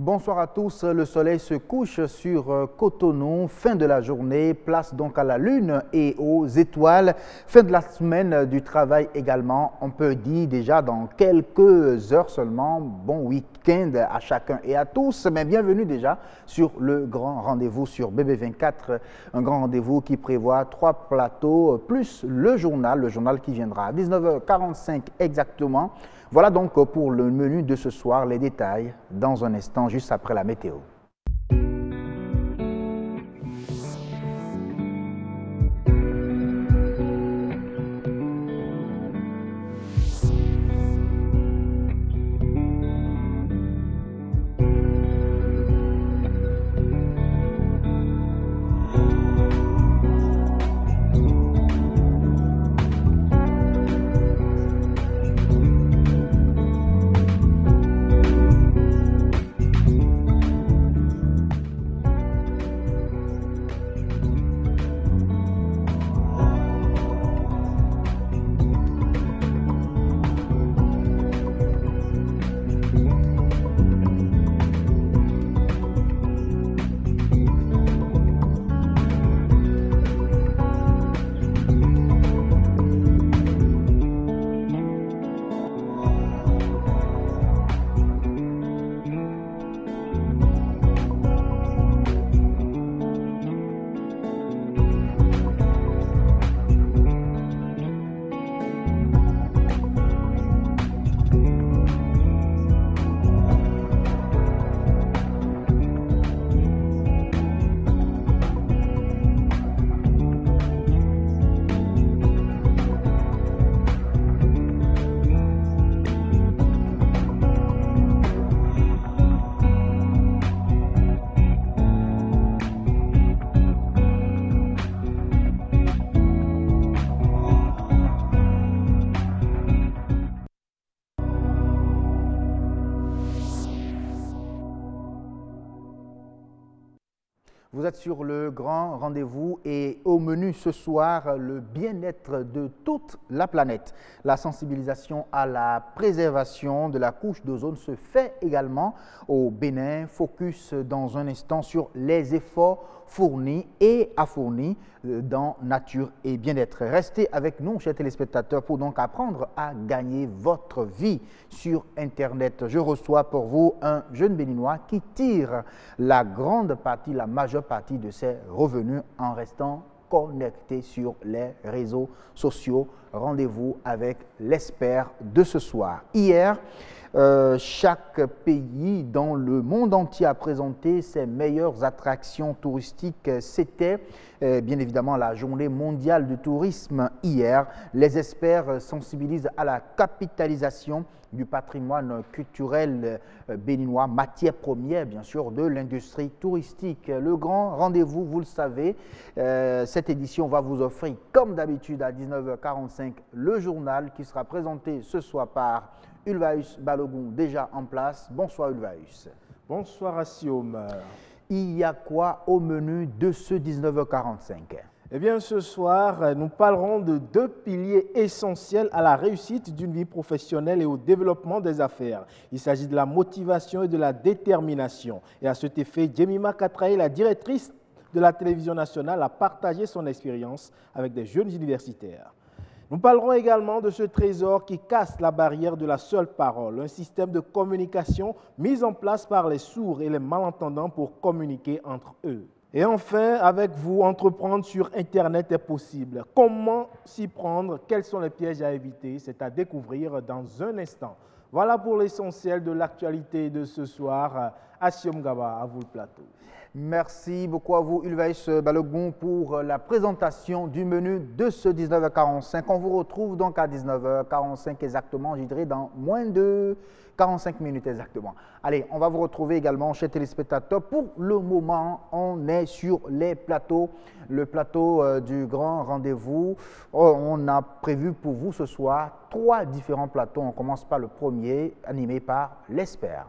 Bonsoir à tous. Le soleil se couche sur Cotonou. Fin de la journée, place donc à la lune et aux étoiles. Fin de la semaine du travail également. On peut dire déjà dans quelques heures seulement. Bon week-end à chacun et à tous. Mais bienvenue déjà sur le grand rendez-vous sur BB24. Un grand rendez-vous qui prévoit 3 plateaux plus le journal qui viendra à 19h45 exactement. Voilà donc pour le menu de ce soir, les détails dans un instant, juste après la météo. Vous êtes sur le grand rendez-vous et au menu ce soir, le bien-être de toute la planète. La sensibilisation à la préservation de la couche d'ozone se fait également au Bénin. Focus dans un instant sur les efforts fournis et à fournir dans nature et bien-être. Restez avec nous, chers téléspectateurs, pour donc apprendre à gagner votre vie sur Internet. Je reçois pour vous un jeune Béninois qui tire la majeure partie de ses revenus en restant connecté sur les réseaux sociaux. Rendez-vous avec l'expert de ce soir. Hier, chaque pays dans le monde entier a présenté ses meilleures attractions touristiques. C'était bien évidemment la journée mondiale du tourisme hier. Les experts sensibilisent à la capitalisation du patrimoine culturel béninois, matière première bien sûr de l'industrie touristique. Le grand rendez-vous, vous le savez, cette édition va vous offrir comme d'habitude à 19h45 le journal qui sera présenté ce soir par Ulvaeus Balogun, déjà en place. Bonsoir Ulvaeus. Bonsoir Assiom. Il y a quoi au menu de ce 19h45? Eh bien, ce soir, nous parlerons de 2 piliers essentiels à la réussite d'une vie professionnelle et au développement des affaires. Il s'agit de la motivation et de la détermination. Et à cet effet, Jemima Katrae, la directrice de la télévision nationale, a partagé son expérience avec des jeunes universitaires. Nous parlerons également de ce trésor qui casse la barrière de la seule parole, un système de communication mis en place par les sourds et les malentendants pour communiquer entre eux. Et enfin, avec vous, entreprendre sur Internet est possible. Comment s'y prendre? Quels sont les pièges à éviter? C'est à découvrir dans un instant. Voilà pour l'essentiel de l'actualité de ce soir. Assiom Gaba, à vous le plateau. Merci beaucoup à vous, Ulvaeus Balogun, pour la présentation du menu de ce 19h45. On vous retrouve donc à 19h45 exactement, je dirais dans moins de 45 minutes exactement. Allez, on va vous retrouver également, chers téléspectateurs. Pour le moment, on est sur les plateaux, le plateau du grand rendez-vous. On a prévu pour vous ce soir 3 différents plateaux. On commence par le premier, animé par l'expert.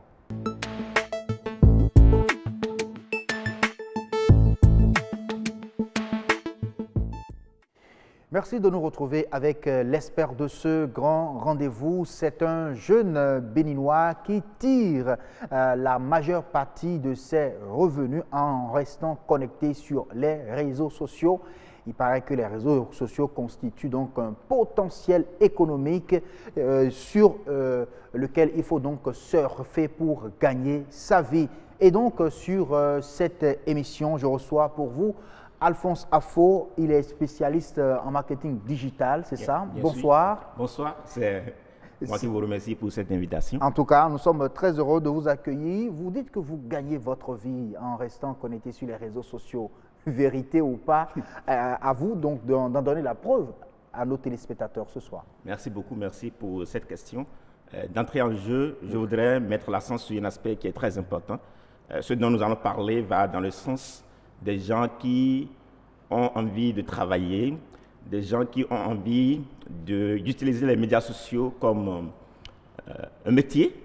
Merci de nous retrouver avec l'expert de ce grand rendez-vous. C'est un jeune béninois qui tire la majeure partie de ses revenus en restant connecté sur les réseaux sociaux. Il paraît que les réseaux sociaux constituent donc un potentiel économique sur lequel il faut donc surfer pour gagner sa vie. Et donc sur cette émission, je reçois pour vous Alphonse Affo. Il est spécialiste en marketing digital, c'est ça? Bonsoir. Bonsoir, c'est moi qui vous remercie pour cette invitation. En tout cas, nous sommes très heureux de vous accueillir. Vous dites que vous gagnez votre vie en restant connecté sur les réseaux sociaux. Vérité ou pas, à vous donc d'en donner la preuve à nos téléspectateurs ce soir. Merci beaucoup, merci pour cette question. D'entrée en jeu, je voudrais mettre l'accent sur un aspect qui est très important. Ce dont nous allons parler va dans le sens des gens qui ont envie de travailler, des gens qui ont envie d'utiliser les médias sociaux comme un métier,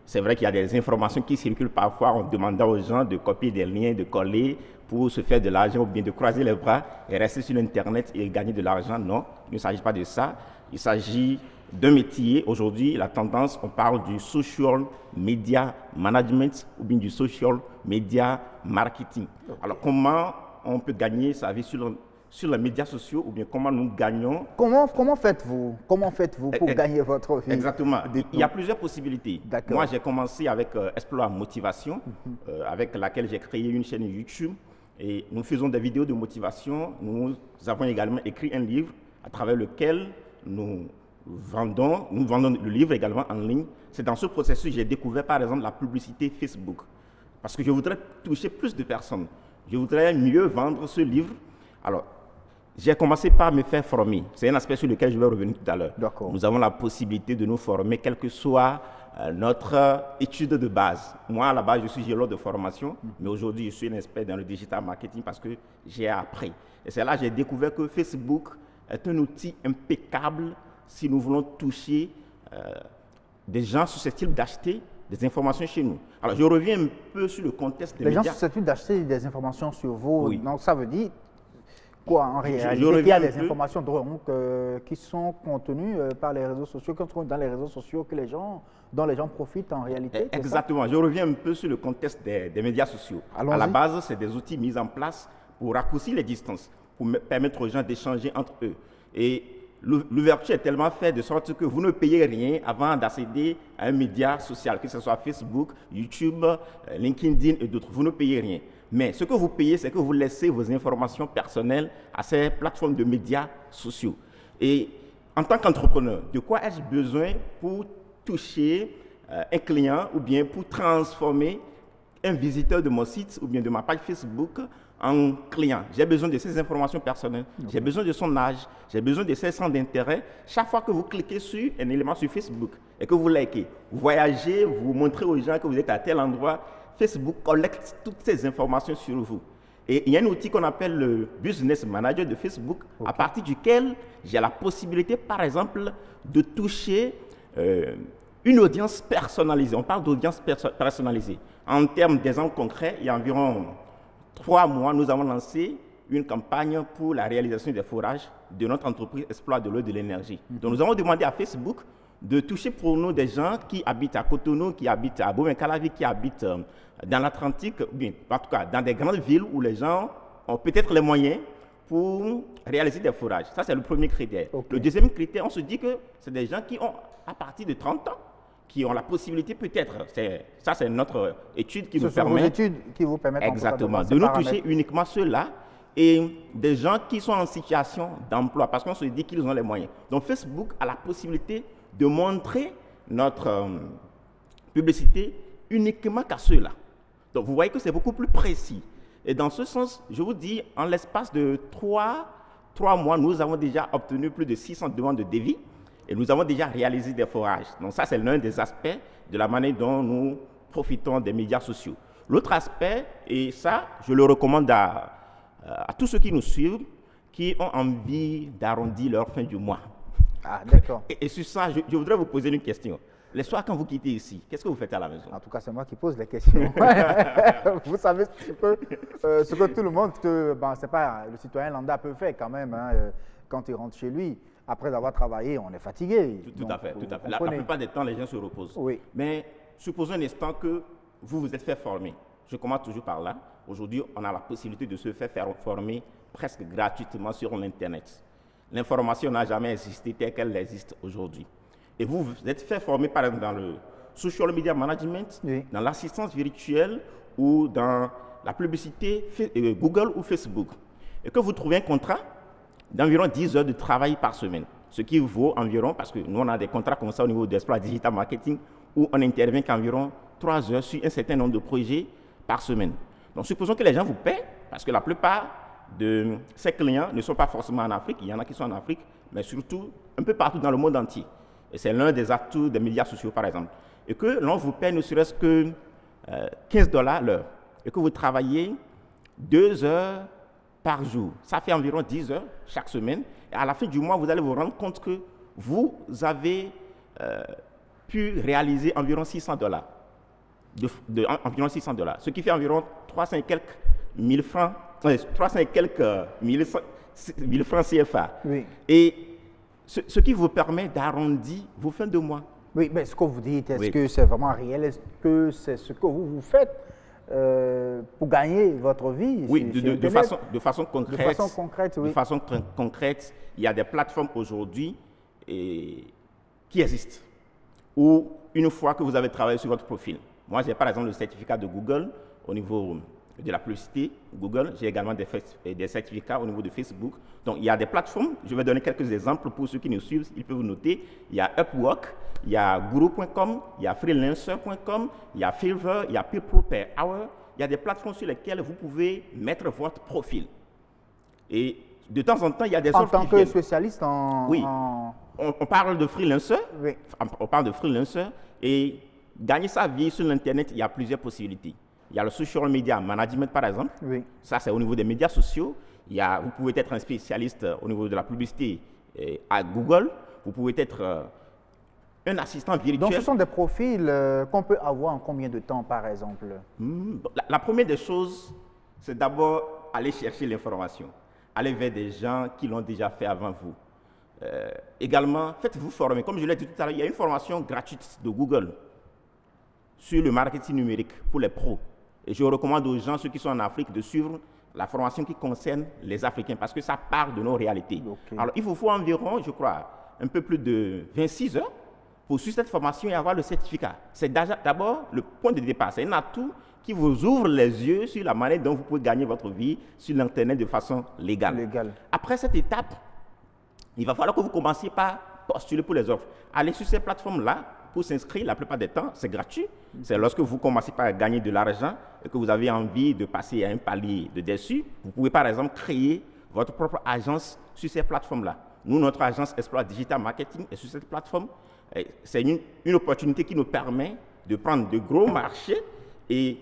C'est vrai qu'il y a des informations qui circulent parfois en demandant aux gens de copier des liens, de coller pour se faire de l'argent ou bien de croiser les bras et rester sur Internet et gagner de l'argent. Non, il ne s'agit pas de ça. Il s'agit d'un métier. Aujourd'hui, la tendance, on parle du social media management ou bien du social media marketing. Okay. Alors, comment on peut gagner sa vie sur les médias sociaux ou bien comment nous gagnons? Comment faites-vous pour gagner votre vie? Exactement. Il y a plusieurs possibilités. Moi, j'ai commencé avec Explore Motivation, avec laquelle j'ai créé une chaîne YouTube et nous faisons des vidéos de motivation. Nous avons également écrit un livre à travers lequel nous vendons le livre également en ligne. C'est dans ce processus que j'ai découvert par exemple la publicité Facebook parce que je voudrais toucher plus de personnes. Je voudrais mieux vendre ce livre. Alors, j'ai commencé par me faire former. C'est un aspect sur lequel je vais revenir tout à l'heure. Nous avons la possibilité de nous former, quelle que soit notre étude de base. Moi, à la base, je suis géologue de formation, mais aujourd'hui, je suis un expert dans le digital marketing parce que j'ai appris. Et c'est là que j'ai découvert que Facebook est un outil impeccable si nous voulons toucher des gens susceptibles d'acheter des informations chez nous. Alors, je reviens un peu sur le contexte des médias. Les gens susceptibles d'acheter des informations sur vous, oui. Donc ça veut dire quoi en réalité? Il y a des informations qui sont contenues par les réseaux sociaux, qui sont dans les réseaux sociaux dont les gens profitent en réalité. Exactement. Je reviens un peu sur le contexte des médias sociaux. À la base, c'est des outils mis en place pour raccourcir les distances, pour permettre aux gens d'échanger entre eux. Et l'ouverture est tellement faite de sorte que vous ne payez rien avant d'accéder à un média social, que ce soit Facebook, YouTube, LinkedIn et d'autres. Vous ne payez rien. Mais ce que vous payez, c'est que vous laissez vos informations personnelles à ces plateformes de médias sociaux. Et en tant qu'entrepreneur, de quoi ai-je besoin pour toucher un client ou bien pour transformer un visiteur de mon site ou bien de ma page Facebook en client? J'ai besoin de ces informations personnelles, j'ai besoin de son âge, j'ai besoin de ses centres d'intérêt. Chaque fois que vous cliquez sur un élément sur Facebook et que vous likez, vous voyagez, vous montrez aux gens que vous êtes à tel endroit, Facebook collecte toutes ces informations sur vous. Et il y a un outil qu'on appelle le Business Manager de Facebook, à partir duquel j'ai la possibilité, par exemple, de toucher une audience personnalisée. On parle d'audience personnalisée. En termes d'exemples concrets, il y a environ 3 mois, nous avons lancé une campagne pour la réalisation des forages de notre entreprise Exploit de l'eau et de l'énergie. Donc nous avons demandé à Facebook de toucher pour nous des gens qui habitent à Cotonou, qui habitent à Bouben-Calavi, qui habitent dans l'Atlantique, bien, en tout cas dans des grandes villes où les gens ont peut-être les moyens pour réaliser des forages. Ça, c'est le premier critère. Le deuxième critère, on se dit que c'est des gens qui ont, à partir de 30 ans, qui ont la possibilité peut-être, ça c'est notre étude qui nous permet... Ce sont vos études qui vous permettent exactement, de nous toucher uniquement ceux-là et des gens qui sont en situation d'emploi parce qu'on se dit qu'ils ont les moyens. Donc Facebook a la possibilité de montrer notre publicité uniquement qu'à ceux-là. Donc vous voyez que c'est beaucoup plus précis. Et dans ce sens, je vous dis, en l'espace de 3 mois, nous avons déjà obtenu plus de 600 demandes de devis et nous avons déjà réalisé des forages. Donc ça, c'est l'un des aspects de la manière dont nous profitons des médias sociaux. L'autre aspect, et ça, je le recommande à tous ceux qui nous suivent, qui ont envie d'arrondir leur fin du mois. Ah, d'accord. Et sur ça, je voudrais vous poser une question. Les soirs, quand vous quittez ici, qu'est-ce que vous faites à la maison? En tout cas, c'est moi qui pose les questions. Vous savez ce que tout le monde, c'est pas le citoyen lambda peut faire quand même. Hein. quand il rentre chez lui, après avoir travaillé, on est fatigué. Tout à fait. La plupart des temps, les gens se reposent. Oui. Mais supposons un instant que vous vous êtes fait former. Je commence toujours par là. Aujourd'hui, on a la possibilité de se faire former presque gratuitement sur l'Internet. L'information n'a jamais existé telle qu'elle existe aujourd'hui. Et vous vous êtes fait former, par exemple, dans le social media management, oui, dans l'assistance virtuelle ou dans la publicité Google ou Facebook. Et que vous trouvez un contrat d'environ 10 heures de travail par semaine. Ce qui vaut environ, parce que nous on a des contrats comme ça au niveau d'Exploit Digital Marketing, où on intervient qu'environ 3 heures sur un certain nombre de projets par semaine. Donc supposons que les gens vous paient, parce que la plupart de ces clients ne sont pas forcément en Afrique, il y en a qui sont en Afrique, mais surtout un peu partout dans le monde entier. Et c'est l'un des atouts des médias sociaux, par exemple. Et que l'on vous paie ne serait-ce que $15 l'heure, et que vous travaillez 2 heures par jour. Ça fait environ 10 heures chaque semaine. Et à la fin du mois, vous allez vous rendre compte que vous avez pu réaliser environ $600. Environ $600. Ce qui fait environ 300 et quelques mille francs, 300 et quelques mille francs CFA. Oui. Et ce qui vous permet d'arrondir vos fins de mois. Oui, mais ce que vous dites, est-ce Oui. que c'est vraiment réel? Est-ce que c'est ce que vous faites pour gagner votre vie? Oui, de façon concrète. De façon concrète, oui. De façon concrète, il y a des plateformes aujourd'hui qui existent. Où, une fois que vous avez travaillé sur votre profil, moi j'ai par exemple le certificat de Google au niveau de la publicité Google, j'ai également des certificats au niveau de Facebook. Donc il y a des plateformes, je vais donner quelques exemples pour ceux qui nous suivent, ils peuvent vous noter. Il y a Upwork, il y a Guru.com, il y a Freelancer.com, il y a Fiverr, il y a People Per Hour. Il y a des plateformes sur lesquelles vous pouvez mettre votre profil. Et de temps en temps, il y a des offres qui viennent. En tant que spécialiste en... Oui, on parle de freelancer, Oui. on parle de freelancer, et gagner sa vie sur l'Internet, il y a plusieurs possibilités. Il y a le social media management, par exemple. Oui. Ça, c'est au niveau des médias sociaux. Vous pouvez être un spécialiste au niveau de la publicité à Google. Vous pouvez être un assistant virtuel. Donc, ce sont des profils qu'on peut avoir en combien de temps, par exemple? La première des choses, c'est d'abord aller chercher l'information. Aller vers des gens qui l'ont déjà fait avant vous. Également, faites-vous former. Comme je l'ai dit tout à l'heure, il y a une formation gratuite de Google sur le marketing numérique pour les pros. Et je recommande aux gens, ceux qui sont en Afrique, de suivre la formation qui concerne les Africains parce que ça part de nos réalités. Okay. Alors, il vous faut environ, je crois, un peu plus de 26 heures pour suivre cette formation et avoir le certificat. C'est d'abord le point de départ. C'est un atout qui vous ouvre les yeux sur la manière dont vous pouvez gagner votre vie sur l'Internet de façon légale. Après cette étape, il va falloir que vous commenciez par postuler pour les offres. Allez sur ces plateformes-là pour s'inscrire, la plupart des temps, c'est gratuit. C'est lorsque vous commencez par gagner de l'argent et que vous avez envie de passer à un palier de dessus, vous pouvez par exemple créer votre propre agence sur ces plateformes-là. Nous, notre agence Exploit Digital Marketing est sur cette plateforme. C'est une opportunité qui nous permet de prendre de gros marchés et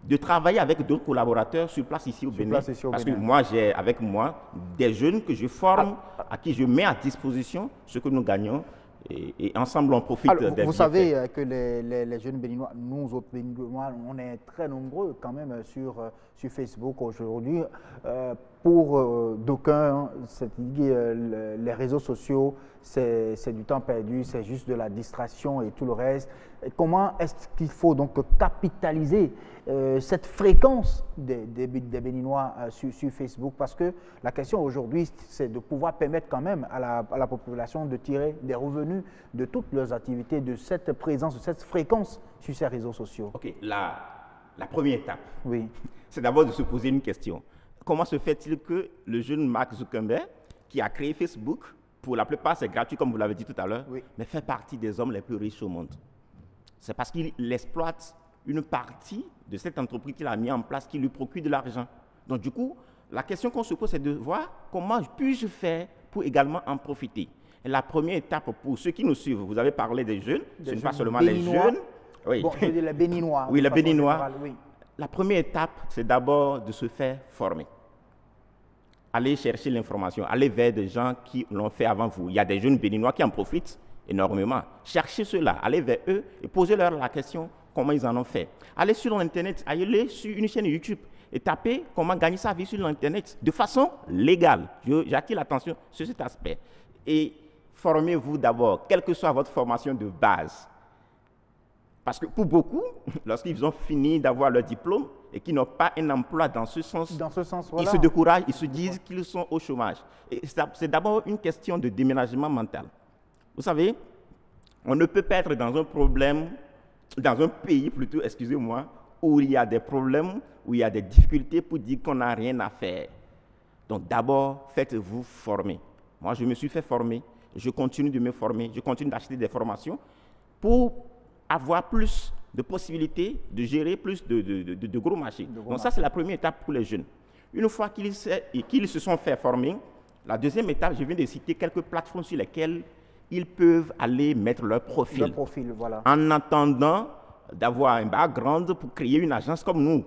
de travailler avec d'autres collaborateurs sur place ici au Bénin. Parce que moi, j'ai avec moi des jeunes que je forme, à qui je mets à disposition ce que nous gagnons. Et ensemble, on profite des bienfaits. Vous savez que les jeunes béninois, nous autres béninois, on est très nombreux quand même sur Facebook aujourd'hui. Pour d'aucuns, les réseaux sociaux, c'est du temps perdu, c'est juste de la distraction et tout le reste. Et comment est-ce qu'il faut donc capitaliser cette fréquence des Béninois sur Facebook? Parce que la question aujourd'hui, c'est de pouvoir permettre quand même à la population de tirer des revenus de toutes leurs activités, de cette présence, de cette fréquence sur ces réseaux sociaux. Ok, la première étape, oui, c'est d'abord de se poser une question. Comment se fait-il que le jeune Mark Zuckerberg, qui a créé Facebook, pour la plupart c'est gratuit comme vous l'avez dit tout à l'heure, oui, mais fait partie des hommes les plus riches au monde? C'est parce qu'il exploite une partie de cette entreprise qu'il a mis en place qui lui procure de l'argent. Donc du coup, la question qu'on se pose, c'est de voir comment puis-je faire pour également en profiter. Et la première étape pour ceux qui nous suivent, vous avez parlé des jeunes, ce n'est pas seulement béninois. les jeunes. Oui. Bon, je veux dire les Béninois. Oui, les Béninois. Générale, oui. La première étape, c'est d'abord de se faire former. Allez chercher l'information, allez vers des gens qui l'ont fait avant vous. Il y a des jeunes Béninois qui en profitent énormément. Cherchez ceux-là, allez vers eux et posez-leur la question comment ils en ont fait. Allez sur Internet, allez sur une chaîne YouTube. et tapez comment gagner sa vie sur l'Internet de façon légale. J'attire l'attention sur cet aspect. Et formez-vous d'abord, quelle que soit votre formation de base. Parce que pour beaucoup, lorsqu'ils ont fini d'avoir leur diplôme et qu'ils n'ont pas un emploi dans ce sens, voilà. Ils se découragent, ils se disent qu'ils sont au chômage. Et c'est d'abord une question de déménagement mental. Vous savez, on ne peut pas être dans un pays plutôt, excusez-moi, où il y a des problèmes, où il y a des difficultés pour dire qu'on n'a rien à faire. Donc d'abord, faites-vous former. Moi, je me suis fait former, je continue de me former, je continue d'acheter des formations pour avoir plus de possibilités de gérer plus de gros marchés. Donc ça, c'est la première étape pour les jeunes. Une fois qu'ils se sont fait former, la deuxième étape, je viens de citer quelques plateformes sur lesquelles ils peuvent aller mettre leur profil. Leur profil, voilà. En attendant d'avoir un background pour créer une agence comme nous.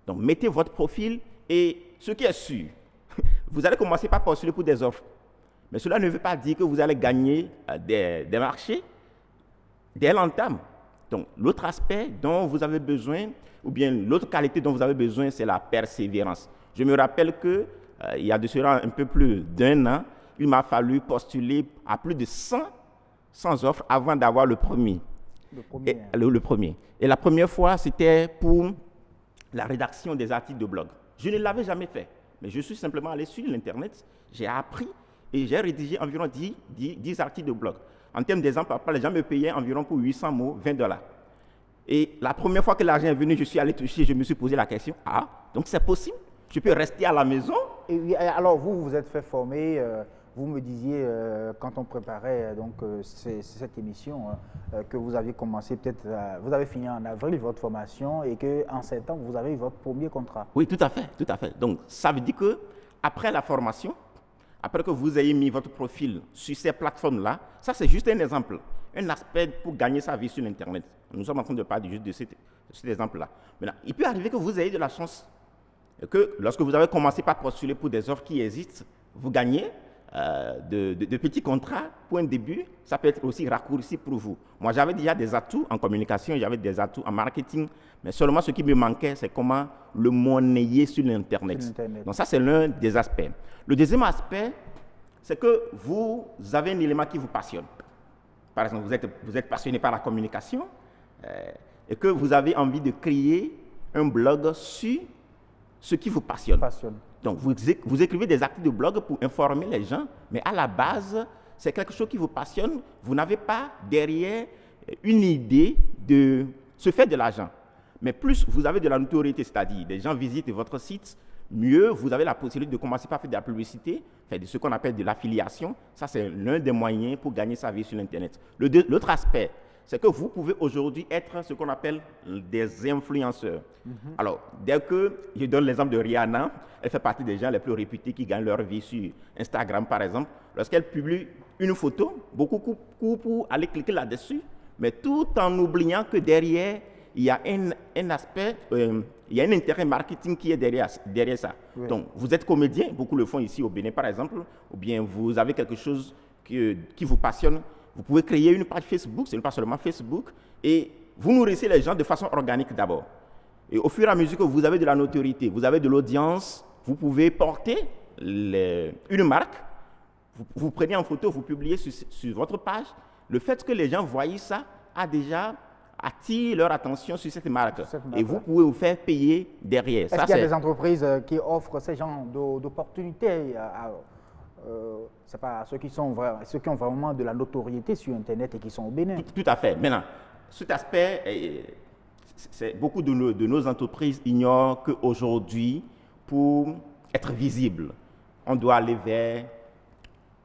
Donc, mettez votre profil et ce qui est sûr, vous allez commencer par postuler pour des offres. Mais cela ne veut pas dire que vous allez gagner des marchés dès l'entame. Donc, l'autre aspect dont vous avez besoin, ou bien l'autre qualité dont vous avez besoin, c'est la persévérance. Je me rappelle que il y a de cela un peu plus d'1 an, il m'a fallu postuler à plus de 100 offres avant d'avoir le premier. Le premier. Et la première fois, c'était pour la rédaction des articles de blog. Je ne l'avais jamais fait, mais je suis simplement allé sur l'Internet, j'ai appris et j'ai rédigé environ 10 articles de blog. En termes d'exemple, les gens me payaient environ pour 800 mots, $20. Et la première fois que l'argent est venu, je suis allé toucher, je me suis posé la question, donc c'est possible? Je peux rester à la maison? Et alors, vous vous êtes fait former, vous me disiez, quand on préparait cette émission, que vous aviez commencé peut-être, vous avez fini en avril votre formation et qu'en septembre, vous avez eu votre premier contrat. Oui, tout à fait, tout à fait. Donc, ça veut dire qu'après la formation, après que vous ayez mis votre profil sur ces plateformes-là, ça c'est juste un exemple, un aspect pour gagner sa vie sur l'Internet. Nous sommes en train de parler juste de cet exemple-là. Maintenant, il peut arriver que vous ayez de la chance, et que lorsque vous avez commencé par postuler pour des offres qui existent, vous gagnez de petits contrats pour un début, ça peut être aussi raccourci pour vous. Moi, j'avais déjà des atouts en communication, j'avais des atouts en marketing, mais seulement ce qui me manquait, c'est comment le monnayer sur l'Internet. Donc ça, c'est l'un des aspects. Le deuxième aspect, c'est que vous avez un élément qui vous passionne. Par exemple, vous êtes passionné par la communication et que vous avez envie de créer un blog sur ce qui vous passionne. Donc, vous écrivez des articles de blog pour informer les gens, mais à la base, c'est quelque chose qui vous passionne. Vous n'avez pas derrière une idée de se faire de l'argent. Mais plus vous avez de la notoriété, c'est-à-dire des gens visitent votre site, mieux vous avez la possibilité de commencer par faire de la publicité, faire de ce qu'on appelle de l'affiliation. Ça, c'est l'un des moyens pour gagner sa vie sur l'Internet. L'autre aspect, c'est que vous pouvez aujourd'hui être ce qu'on appelle des influenceurs. Alors, dès que je donne l'exemple de Rihanna, elle fait partie des gens les plus réputés qui gagnent leur vie sur Instagram, par exemple. Lorsqu'elle publie une photo, beaucoup courent pour aller cliquer là-dessus, mais tout en oubliant que derrière, il y a un aspect, il y a un intérêt marketing qui est derrière ça. Oui. Donc, vous êtes comédien, beaucoup le font ici au Bénin, par exemple, ou bien vous avez quelque chose qui vous passionne. Vous pouvez créer une page Facebook, ce n'est pas seulement Facebook, et vous nourrissez les gens de façon organique d'abord. Et au fur et à mesure que vous avez de la notoriété, vous avez de l'audience, vous pouvez porter une marque, vous prenez en photo, vous publiez sur votre page. Le fait que les gens voient ça a déjà attiré leur attention sur cette marque. Et vous pouvez vous faire payer derrière. Est-ce qu'il y a des entreprises qui offrent ce genre d'opportunités c'est pas ceux qui ont vraiment de la notoriété sur Internet et qui sont au Bénin. Tout à fait. Maintenant, cet aspect, beaucoup de nos entreprises ignorent qu'aujourd'hui, pour être visible, on doit aller vers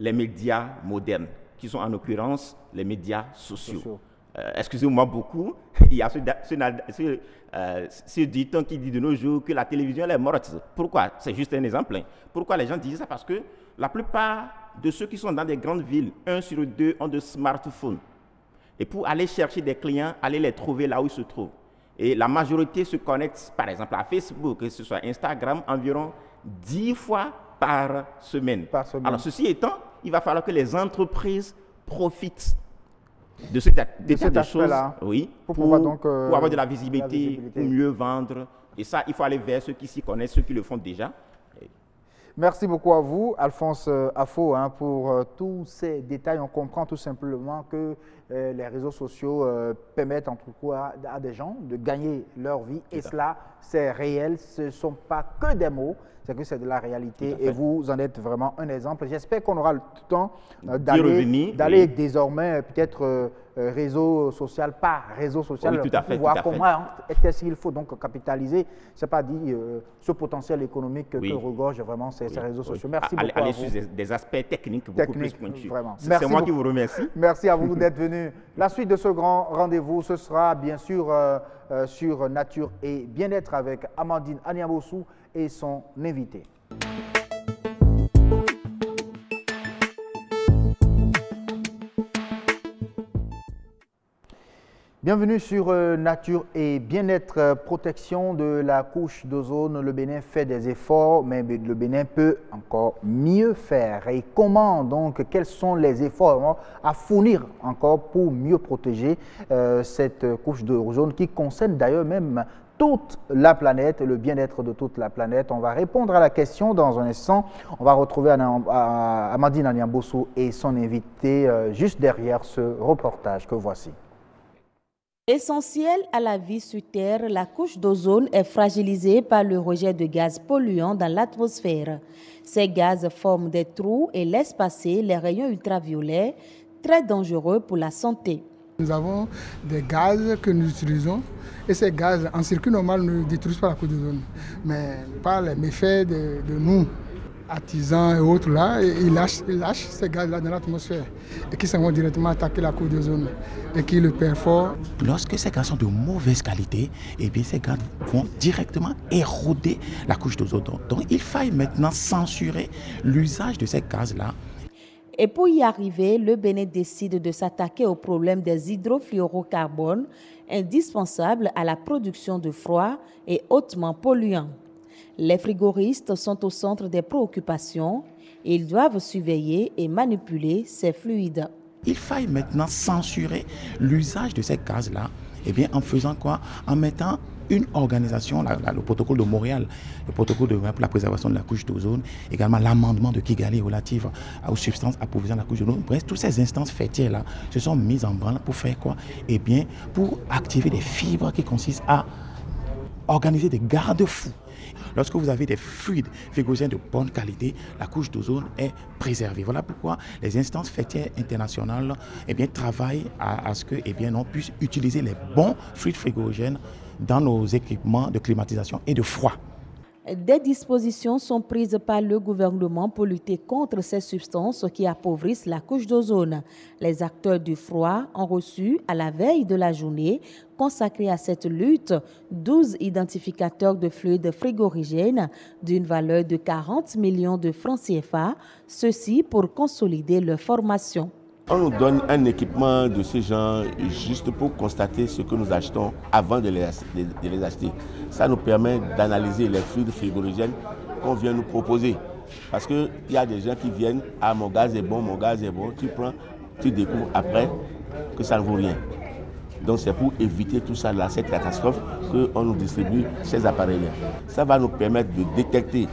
les médias modernes, qui sont en l'occurrence les médias sociaux. Excusez-moi beaucoup, il y a ce dicton qui dit de nos jours que la télévision elle est morte. Pourquoi? C'est juste un exemple. Pourquoi les gens disent ça? Parce que la plupart de ceux qui sont dans des grandes villes, 1 sur 2 ont de smartphones. Et pour aller chercher des clients, aller les trouver là où ils se trouvent. Et la majorité se connecte, par exemple, à Facebook, que ce soit Instagram, environ 10 fois par semaine. Alors, ceci étant, il va falloir que les entreprises profitent de cette choses, oui, pour avoir de la visibilité, pour mieux vendre, Et ça, il faut aller vers ceux qui s'y connaissent, ceux qui le font déjà. Merci beaucoup à vous, Alphonse Affo, pour tous ces détails. On comprend tout simplement que les réseaux sociaux permettent en tout cas à des gens de gagner leur vie. Et cela, c'est réel, ce ne sont pas que des mots, c'est que c'est de la réalité. Et vous en êtes vraiment un exemple. J'espère qu'on aura le temps d'aller désormais peut-être réseau social par réseau social, oui, pour voir comment est-ce qu'il faut donc capitaliser, c'est pas dit, ce potentiel économique que regorge vraiment ces réseaux sociaux. Merci beaucoup. Aller sur des aspects techniques beaucoup plus pointus. C'est moi qui vous remercie. Merci à vous d'être venu. La suite de ce grand rendez-vous, ce sera bien sûr sur Nature et Bien-être avec Amandine Aniabossou et son invité. Bienvenue sur Nature et Bien-être, protection de la couche d'ozone. Le Bénin fait des efforts, mais le Bénin peut encore mieux faire. Et comment donc, quels sont les efforts à fournir encore pour mieux protéger cette couche d'ozone qui concerne d'ailleurs même toute la planète, le bien-être de toute la planète? On va répondre à la question dans un instant. On va retrouver Amandine Aniabossou et son invité juste derrière ce reportage que voici. Essentielle à la vie sur Terre, la couche d'ozone est fragilisée par le rejet de gaz polluants dans l'atmosphère. Ces gaz forment des trous et laissent passer les rayons ultraviolets, très dangereux pour la santé. Nous avons des gaz que nous utilisons et ces gaz en circuit normal ne détruisent pas la couche d'ozone. Mais par les méfaits de nous, artisans et autres là, ils lâchent ces gaz-là dans l'atmosphère et qui s'en vont directement attaquer la couche d'ozone et qui le perforent. Lorsque ces gaz sont de mauvaise qualité, eh bien ces gaz vont directement éroder la couche d'ozone. Donc il faille maintenant censurer l'usage de ces gaz-là. Et pour y arriver, le Bénin décide de s'attaquer au problème des hydrofluorocarbones, indispensables à la production de froid et hautement polluants. Les frigoristes sont au centre des préoccupations. Ils doivent surveiller et manipuler ces fluides. Il faille maintenant censurer l'usage de ces gaz-là. Eh bien, en faisant quoi? En mettant une organisation, le protocole de Montréal, le protocole pour la préservation de la couche d'ozone, également l'amendement de Kigali relatif aux substances approvisionnant la couche d'ozone. Bref, toutes ces instances fêtières-là se sont mises en branle pour faire quoi? Eh bien, pour activer des fibres qui consistent à organiser des garde-fous. Lorsque vous avez des fluides frigorigènes de bonne qualité, la couche d'ozone est préservée. Voilà pourquoi les instances fêtières internationales travaillent à ce que on puisse utiliser les bons fluides frigorigènes dans nos équipements de climatisation et de froid. Des dispositions sont prises par le gouvernement pour lutter contre ces substances qui appauvrissent la couche d'ozone. Les acteurs du froid ont reçu, à la veille de la journée consacrée à cette lutte, 12 identificateurs de fluides frigorigènes d'une valeur de 40 millions de francs CFA, ceci pour consolider leur formation. On nous donne un équipement de ce genre juste pour constater ce que nous achetons avant de les acheter. Ça nous permet d'analyser les fluides frigorigènes qu'on vient nous proposer. Parce qu'il y a des gens qui viennent, ah mon gaz est bon, tu prends, tu découvres après que ça ne vaut rien. Donc c'est pour éviter tout ça, là, cette catastrophe, qu'on nous distribue ces appareils-là. Ça va nous permettre de détecter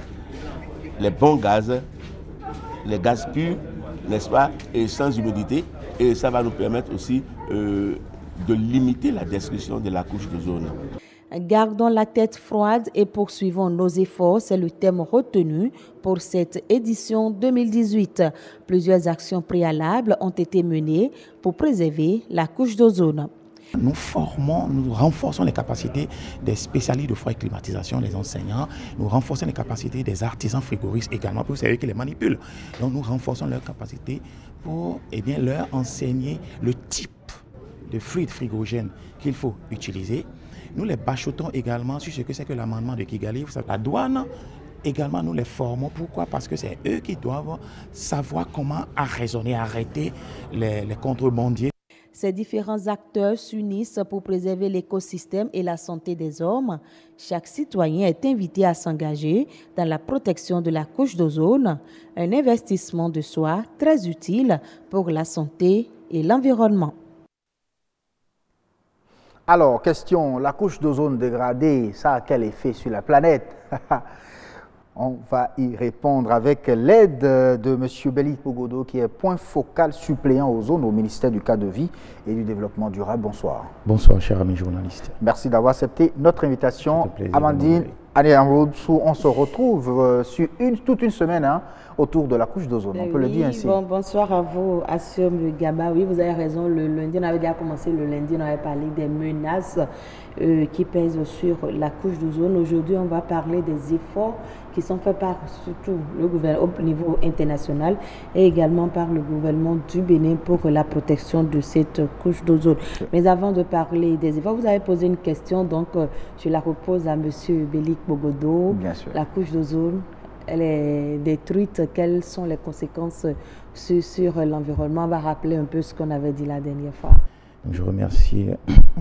les bons gaz, les gaz purs, n'est-ce pas, et sans humidité, et ça va nous permettre aussi de limiter la destruction de la couche d'ozone. Gardons la tête froide et poursuivons nos efforts, c'est le thème retenu pour cette édition 2018. Plusieurs actions préalables ont été menées pour préserver la couche d'ozone. Nous renforçons les capacités des spécialistes de froid et climatisation, les enseignants. Nous renforçons les capacités des artisans frigoristes également, pour c'est eux qui les manipulent. Donc nous renforçons leurs capacités pour leur enseigner le type de fluide frigorigène qu'il faut utiliser. Nous les bachotons également sur ce que c'est que l'amendement de Kigali. La douane, également, nous les formons. Pourquoi? Parce que c'est eux qui doivent savoir comment arraisonner, arrêter les contrebandiers. Ces différents acteurs s'unissent pour préserver l'écosystème et la santé des hommes. Chaque citoyen est invité à s'engager dans la protection de la couche d'ozone, un investissement de soi très utile pour la santé et l'environnement. Alors, question, la couche d'ozone dégradée, ça a quel effet sur la planète? On va y répondre avec l'aide de M. Bellic Pogodo, qui est point focal suppléant ozone au ministère du Cadre de Vie et du Développement Durable. Bonsoir. Bonsoir, cher ami journaliste. Merci d'avoir accepté notre invitation. Amandine, on se retrouve sur toute une semaine autour de la couche d'ozone. On peut le dire ainsi. Bonsoir à vous, Assum Gaba. Oui, vous avez raison. Le lundi, on avait déjà commencé le lundi, on avait parlé des menaces qui pèsent sur la couche d'ozone. Aujourd'hui, on va parler des efforts qui sont faits par surtout le gouvernement au niveau international et également par le gouvernement du Bénin pour la protection de cette couche d'ozone. Mais avant de parler des efforts, vous avez posé une question, donc je la repose à M. Bellic Pogodo. Bien sûr. La couche d'ozone, elle est détruite. Quelles sont les conséquences sur l'environnement? On va rappeler un peu ce qu'on avait dit la dernière fois. Donc, je remercie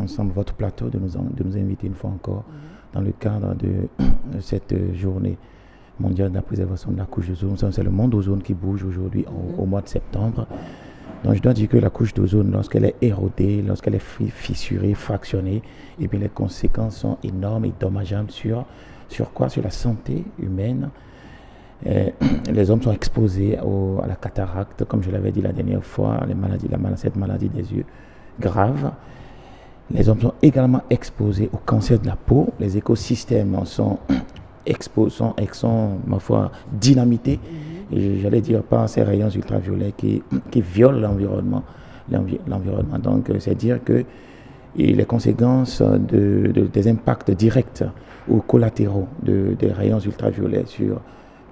ensemble votre plateau de nous inviter une fois encore dans le cadre de cette journée mondiale de la préservation de la couche d'ozone. C'est le monde d'ozone qui bouge aujourd'hui au mois de septembre. Donc je dois dire que la couche d'ozone, lorsqu'elle est érodée, lorsqu'elle est fissurée, fractionnée, et bien les conséquences sont énormes et dommageables sur quoi? Sur la santé humaine. Les hommes sont exposés à la cataracte, comme je l'avais dit la dernière fois, cette maladie des yeux grave. Les hommes sont également exposés au cancer de la peau. Les écosystèmes sont ma foi, dynamités. Et j'allais dire par ces rayons ultraviolets qui violent l'environnement. Donc, c'est dire que les conséquences des impacts directs ou collatéraux des rayons ultraviolets sur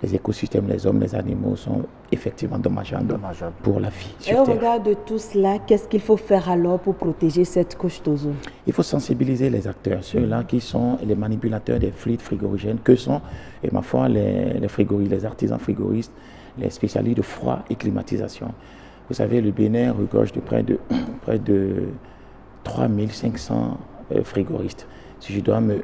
les écosystèmes, les hommes, les animaux sont effectivement dommageables pour la vie sur Terre. Et au Terre. regard de tout cela, qu'est-ce qu'il faut faire alors pour protéger cette couche d'ozone? Il faut sensibiliser les acteurs, ceux-là qui sont les manipulateurs des fluides frigorigènes, que sont, et ma foi, les frigoristes, les artisans frigoristes, les spécialistes de froid et climatisation. Vous savez, le Bénin regorge de près de 3500 frigoristes. Si je dois me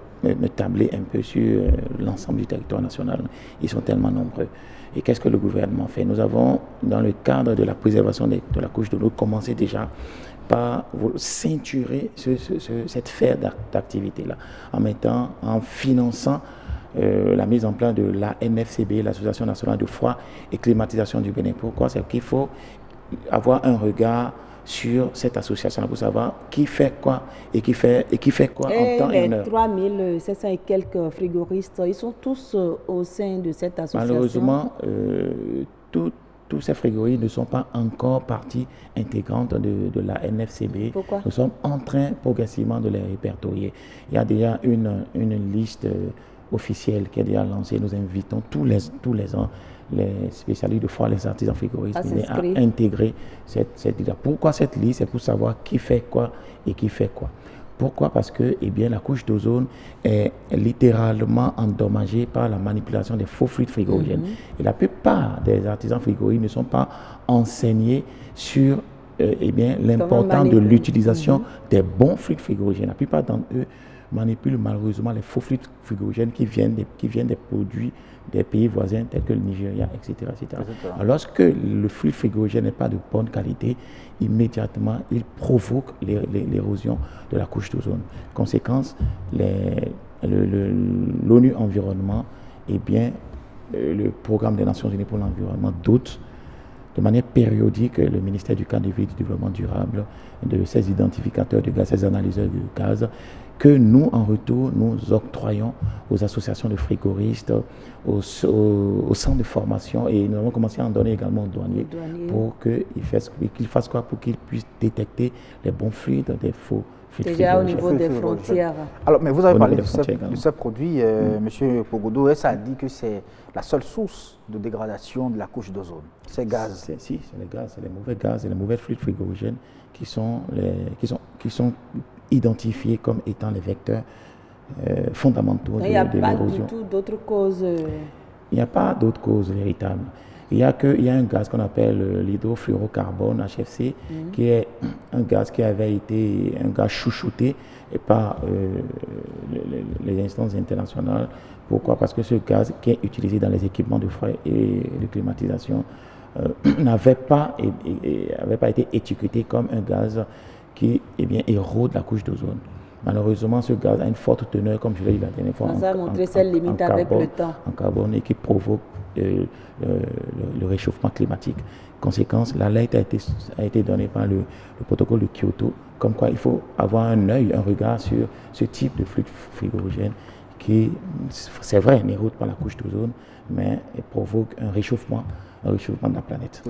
tabler un peu sur l'ensemble du territoire national, ils sont tellement nombreux. Et qu'est-ce que le gouvernement fait? Nous avons, dans le cadre de la préservation de la couche de l'eau, commencé déjà par ceinturer cette sphère d'activité-là, en finançant la mise en place de la NFCB, l'Association nationale de froid et climatisation du Bénin. Pourquoi? C'est qu'il faut avoir un regard sur cette association pour savoir qui fait quoi et qui fait quoi en temps et en heure. Les 3700 et quelques frigoristes, ils sont tous au sein de cette association. Malheureusement, tous ces frigoristes ne sont pas encore partie intégrante de la NFCB. Pourquoi? Nous sommes en train progressivement de les répertorier. Il y a déjà une liste officielle qui est déjà lancée. Nous invitons tous les ans les spécialistes de froid, les artisans frigoristes à intégrer cette liste. Pourquoi cette liste? C'est pour savoir qui fait quoi et qui fait quoi. Pourquoi? Parce que la couche d'ozone est littéralement endommagée par la manipulation des faux fluides frigorigènes. Et la plupart des artisans frigoristes ne sont pas enseignés sur l'importance de l'utilisation des bons fluides frigorigènes. La plupart d'entre eux manipulent malheureusement les faux fluides frigorigènes qui viennent des produits des pays voisins tels que le Nigeria, etc. Alors, lorsque le fluide frigorigène n'est pas de bonne qualité, immédiatement, il provoque l'érosion de la couche d'ozone. Conséquence, l'ONU Environnement et le Programme des Nations Unies pour l'environnement doute de manière périodique le ministère du Cadre de Vie et du Développement Durable de ces identificateurs de gaz, ces analyseurs de gaz, que nous, en retour, nous octroyons aux associations de frigoristes, aux centres de formation, et nous avons commencé à en donner également aux douaniers pour qu'ils fassent quoi? Pour qu'ils puissent détecter les bons fluides des faux fluides. Déjà au niveau des frontières. Alors, mais vous avez parlé de ce produit, M. Pogodo, et ça a dit que c'est la seule source de dégradation de la couche d'ozone, ces gaz. C'est les gaz, c'est les mauvais gaz et les mauvais fluides frigorigènes qui sont identifiés comme étant les vecteurs fondamentaux de l'érosion. Il n'y a pas du tout d'autres causes. Il n'y a pas d'autres causes véritables. Il y a un gaz qu'on appelle l'hydrofluorocarbone, HFC, qui est un gaz qui avait été un gaz chouchouté par les instances internationales. Pourquoi? Parce que ce gaz qui est utilisé dans les équipements de frais et de climatisation n'avait pas été étiqueté comme un gaz qui érode la couche d'ozone. Malheureusement, ce gaz a une forte teneur, comme je l'ai dit la dernière fois, ça a montré ses limites avec le temps. En carbone, et qui provoque le réchauffement climatique. Conséquence, l'alerte a été donnée par le protocole de Kyoto, comme quoi il faut avoir un œil, un regard sur ce type de fluide frigorigène qui, c'est vrai, n'érode pas la couche d'ozone, mais provoque un réchauffement de la planète.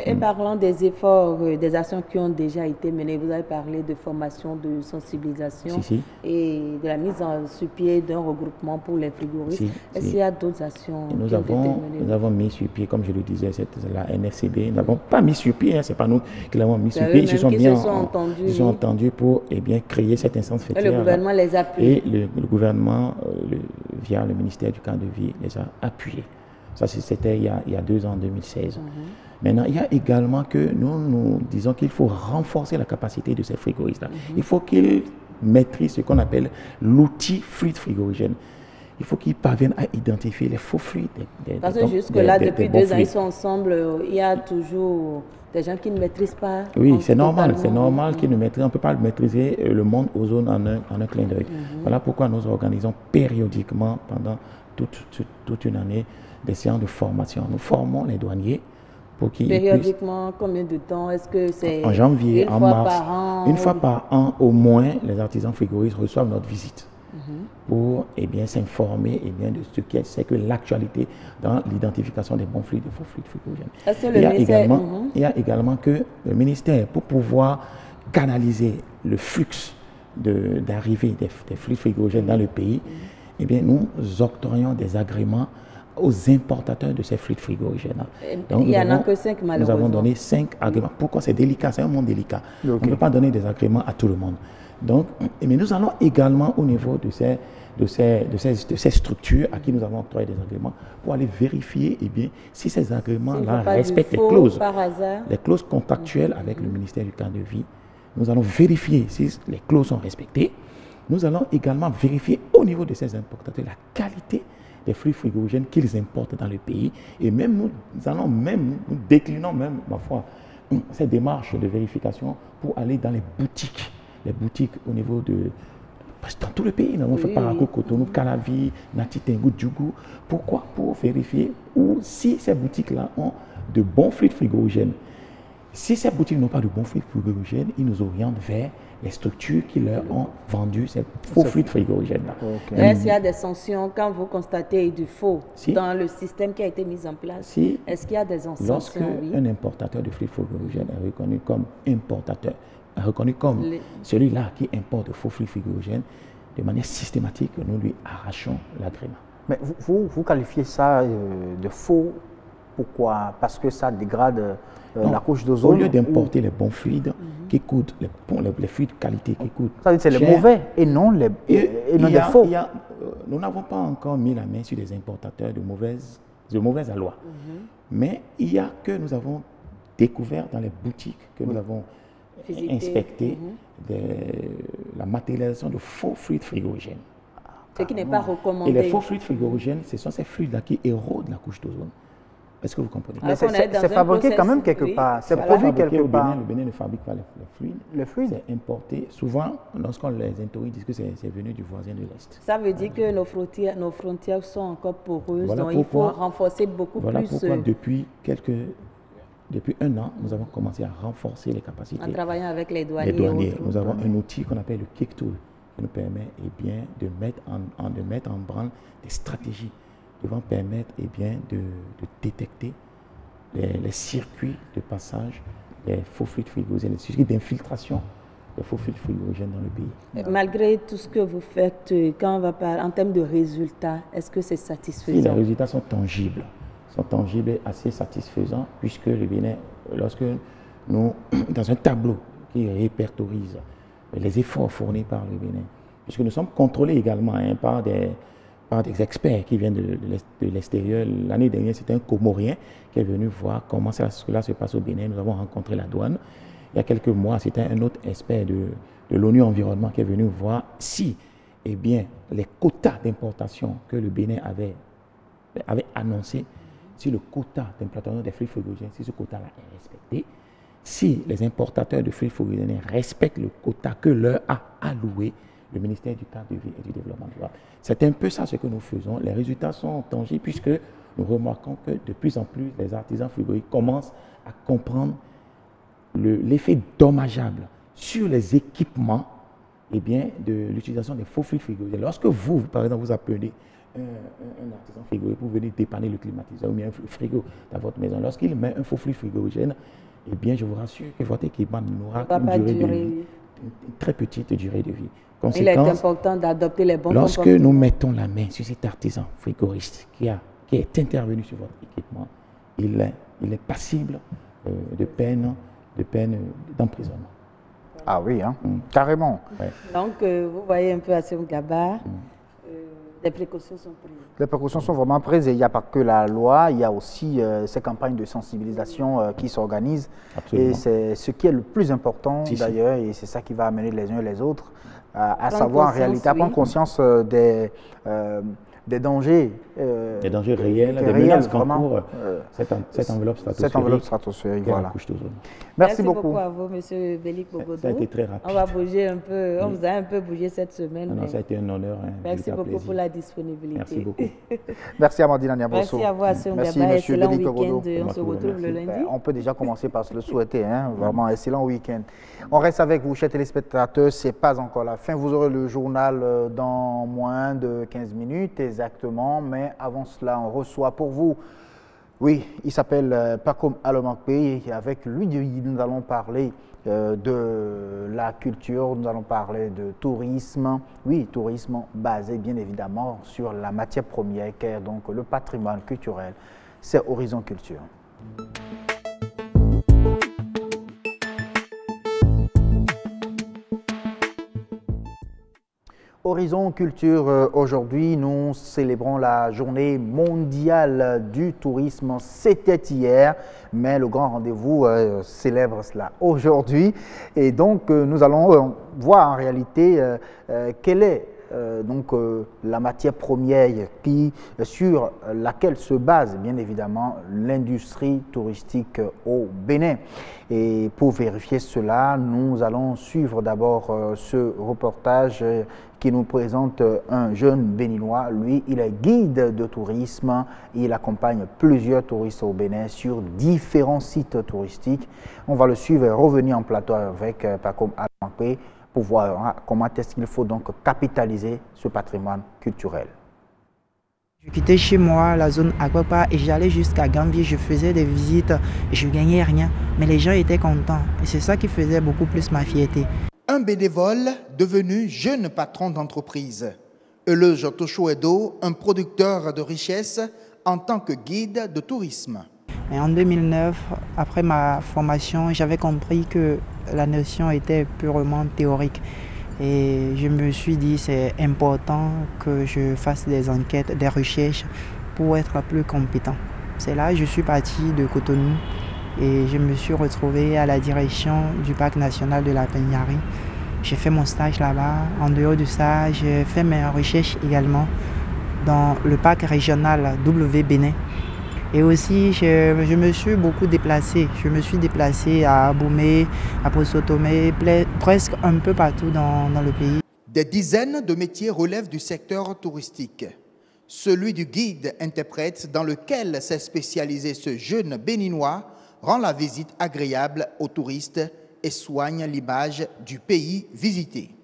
Et parlant des efforts, des actions qui ont déjà été menées, vous avez parlé de formation, de sensibilisation et de la mise sur pied d'un regroupement pour les frigoristes. Est-ce qu'il y a d'autres actions qui ont été menées? Nous avons mis sur pied, comme je le disais, la NFCD. Nous n'avons pas mis sur pied, ce n'est pas nous qui l'avons mis sur pied. Ils se sont entendus pour créer cette instance fêtière. Et le gouvernement les appuie. Et le gouvernement, via le ministère du cadre de vie, les a appuyés. Ça, c'était il y a 2 ans, en 2016. Maintenant, il y a également que nous disons qu'il faut renforcer la capacité de ces frigoristes-là. Il faut qu'ils maîtrisent ce qu'on appelle l'outil fluide frigorigène. Il faut qu'ils parviennent à identifier les faux fluides. Parce que jusque-là, depuis 2 ans, ils sont ensemble, il y a toujours des gens qui ne maîtrisent pas. Oui, c'est normal. C'est normal qu'ils ne maîtrisent. On ne peut pas maîtriser le monde ozone en un clin d'œil. Voilà pourquoi nous organisons périodiquement, pendant toute une année, des séances de formation. Nous formons les douaniers pour qu'ils périodiquement, combien de temps? Est-ce que c'est en janvier, en mars, par an? Une fois par an, au moins, les artisans frigoristes reçoivent notre visite pour s'informer de ce qui c'est que l'actualité dans l'identification des bons fluides et faux fluides frigorigènes. Il y a également que le ministère, pour pouvoir canaliser le flux d'arrivée des fluides frigorigènes dans le pays, nous octroyons des agréments aux importateurs de ces fluides frigorigènes. Donc, il n'y en a que 5 malheureusement. Nous avons donné 5 agréments. Pourquoi? C'est délicat, c'est un monde délicat. On ne peut pas donner des agréments à tout le monde. Donc, mais nous allons également au niveau de ces structures à qui nous avons octroyé des agréments pour aller vérifier si ces agréments-là respectent les clauses contractuelles avec le ministère du cadre de vie. Nous allons vérifier si les clauses sont respectées. Nous allons également vérifier au niveau de ces importateurs la qualité des fluides frigorigènes qu'ils importent dans le pays. Et même nous déclinons ma foi, ces démarches de vérification pour aller dans les boutiques au niveau dans tout le pays. Nous avons fait Parakou, Cotonou, Calavi, Nati, Tengu, Djougou. Pourquoi? Pour vérifier si ces boutiques-là ont de bons fluides frigorigènes. Si ces boutiques n'ont pas de bons fluides frigorigènes, ils nous orientent vers les structures qui leur ont vendu ces faux fluides frigorigènes-là. Est-ce qu'il y a des sanctions quand vous constatez du faux dans le système qui a été mis en place? Est-ce qu'il y a des sanctions? Lorsque un importateur de fluides frigorigènes est reconnu comme importateur, reconnu comme celui-là qui importe de faux fluides frigorigènes, de manière systématique, nous lui arrachons l'agrément. Mais vous qualifiez ça de faux, pourquoi? Parce que ça dégrade la couche d'ozone. Au lieu d'importer les bons fluides qui coûtent, les fluides de qualité qui coûtent. Ça veut dire c'est les mauvais et non les faux. Nous n'avons pas encore mis la main sur des importateurs de mauvaise alloi. Mais il y a que nous avons découvert dans les boutiques que nous avons inspectées la matérialisation de faux fluides frigorigènes. Ce qui n'est pas recommandé. Et les faux fluides frigorigènes, ce sont ces fluides-là qui érodent la couche d'ozone. Est-ce que vous comprenez? Mais c'est fabriqué quand même quelque part. C'est produit quelque part. Le Bénin ne fabrique pas les fluides. Les fluides? C'est importé. Souvent, lorsqu'on les interroge, ils disent que c'est venu du voisin de l'Est. Ça veut dire que nos frontières sont encore poreuses. Donc il faut renforcer beaucoup plus. Voilà pourquoi depuis 1 an, nous avons commencé à renforcer les capacités. En travaillant avec les douaniers. Nous avons un outil qu'on appelle le Kick Tool qui nous permet de mettre en branle des stratégies devant permettre de détecter les circuits de passage des faux fluides frigorigènes, les circuits d'infiltration des faux fluides frigorigènes dans le pays. Malgré tout ce que vous faites, quand on va parler en termes de résultats, est-ce que c'est satisfaisant? Oui, les résultats sont tangibles et assez satisfaisants, puisque le Bénin, lorsque nous, dans un tableau qui répertorise les efforts fournis par le Bénin, puisque nous sommes contrôlés également par des experts qui viennent de l'extérieur. L'année dernière, c'était un Comorien qui est venu voir comment cela se passe au Bénin. Nous avons rencontré la douane. Il y a quelques mois, c'était un autre expert de l'ONU Environnement qui est venu voir si les quotas d'importation que le Bénin avait annoncé, si le quota d'implantation des fluides frigorigènes, si ce quota-là est respecté, si les importateurs de fluides frigorigènes respectent le quota que leur a alloué le ministère du cadre de vie et du développement durable. C'est un peu ça ce que nous faisons. Les résultats sont tangibles puisque nous remarquons que de plus en plus les artisans frigorifiques commencent à comprendre l'effet dommageable sur les équipements de l'utilisation des faux fluides frigorifiques. Lorsque vous, par exemple, vous appelez un artisan frigorifique pour venir dépanner le climatiseur ou bien un frigo dans votre maison, lorsqu'il met un faux fluide frigorigène, je vous rassure que votre équipement n'aura qu'une durée de vie, une très petite durée de vie. Il est important d'adopter les bons lorsque nous mettons la main sur cet artisan frigoriste qui est intervenu sur votre équipement, il est passible de peine d'emprisonnement. Ah oui, hein? Carrément. Ouais. Donc, vous voyez un peu à Gaba, les précautions sont prises. Les précautions sont vraiment prises. Et il n'y a pas que la loi, il y a aussi ces campagnes de sensibilisation qui s'organisent. Et c'est ce qui est le plus important d'ailleurs, et c'est ça qui va amener les uns et les autres à savoir en réalité, à prendre conscience des dangers. Des dangers réels, des menaces qu'encourt cette enveloppe stratosphérique. Cette enveloppe stratosphérique, voilà. La couche d'ozone. Merci beaucoup à vous, M. Bélic Bogodo. Ça a été très rapide. On va bouger un peu, on vous a un peu bougé cette semaine. Non, ça a été un honneur. Merci beaucoup pour la disponibilité. Merci beaucoup. Merci Amandine Niabosso. Merci à vous, Assou Ngaba. Merci, excellent week-end. On se retrouve le lundi. On peut déjà commencer par se le souhaiter. Vraiment, excellent week-end. On reste avec vous, chers téléspectateurs. Ce n'est pas encore la fin. Vous aurez le journal dans moins de 15 minutes exactement. Mais avant cela, on reçoit pour vous, oui, il s'appelle Pacom Alomakpe, et avec lui, nous allons parler de la culture, nous allons parler de tourisme, oui, tourisme basé bien évidemment sur la matière première, qui est donc le patrimoine culturel, c'est Horizon Culture. Horizon Culture, aujourd'hui, nous célébrons la journée mondiale du tourisme. C'était hier, mais le grand rendez-vous célèbre cela aujourd'hui. Et donc, nous allons voir en réalité quelle est la matière première sur laquelle se base bien évidemment l'industrie touristique au Bénin. Et pour vérifier cela, nous allons suivre d'abord ce reportage qui nous présente un jeune béninois. Lui, il est guide de tourisme. Il accompagne plusieurs touristes au Bénin sur différents sites touristiques. On va le suivre et revenir en plateau avec Pacom Alomakpe pour voir comment est-ce qu'il faut donc capitaliser ce patrimoine culturel. Je quittais chez moi la zone Agbapa et j'allais jusqu'à Gambie, je faisais des visites et je ne gagnais rien. Mais les gens étaient contents et c'est ça qui faisait beaucoup plus ma fierté. Un bénévole devenu jeune patron d'entreprise. Euloge Toshoedo, un producteur de richesse en tant que guide de tourisme. Et en 2009, après ma formation, j'avais compris que la notion était purement théorique. Et je me suis dit c'est important que je fasse des enquêtes, des recherches pour être plus compétent. C'est là que je suis parti de Cotonou et je me suis retrouvé à la direction du parc national de la Peñari. J'ai fait mon stage là-bas. En dehors de ça, j'ai fait mes recherches également dans le parc régional W Bénin. Et aussi, je me suis beaucoup déplacé. Je me suis déplacé à Aboumé, à Poso-Tomé, presque un peu partout dans le pays. Des dizaines de métiers relèvent du secteur touristique. Celui du guide-interprète, dans lequel s'est spécialisé ce jeune béninois, rend la visite agréable aux touristes et soigne l'image du pays visité.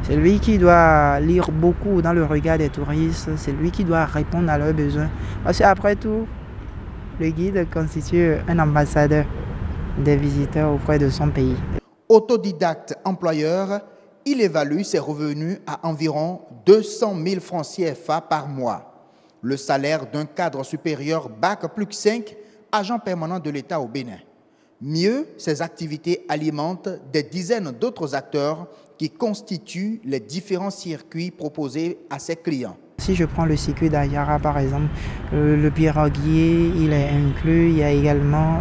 C'est lui qui doit lire beaucoup dans le regard des touristes, c'est lui qui doit répondre à leurs besoins. Parce qu'après tout, le guide constitue un ambassadeur des visiteurs auprès de son pays. Autodidacte employeur, il évalue ses revenus à environ 200 000 francs CFA par mois. Le salaire d'un cadre supérieur Bac plus 5, agent permanent de l'État au Bénin. Mieux, ses activités alimentent des dizaines d'autres acteurs qui constituent les différents circuits proposés à ses clients. Si je prends le circuit d'Ayara par exemple, le piroguier, il est inclus. Il y a également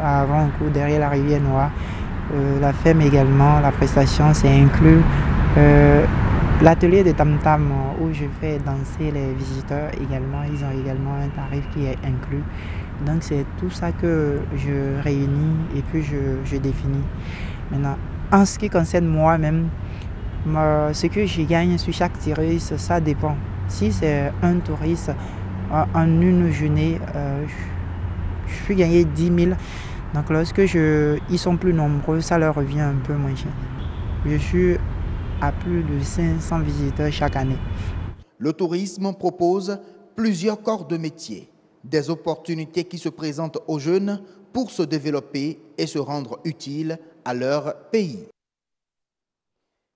à Avrancourt, derrière la rivière Noire, la ferme également, la prestation c'est inclus. L'atelier de Tam Tam où je fais danser les visiteurs également, ils ont également un tarif qui est inclus. Donc c'est tout ça que je réunis et puis je définis. Maintenant, en ce qui concerne moi-même, Ce que je gagne sur chaque touriste, ça dépend. Si c'est un touriste, en une journée, je suis gagné 10 000. Donc lorsque ils sont plus nombreux, ça leur revient un peu moins cher. Je suis à plus de 500 visiteurs chaque année. Le tourisme propose plusieurs corps de métier, des opportunités qui se présentent aux jeunes pour se développer et se rendre utiles à leur pays.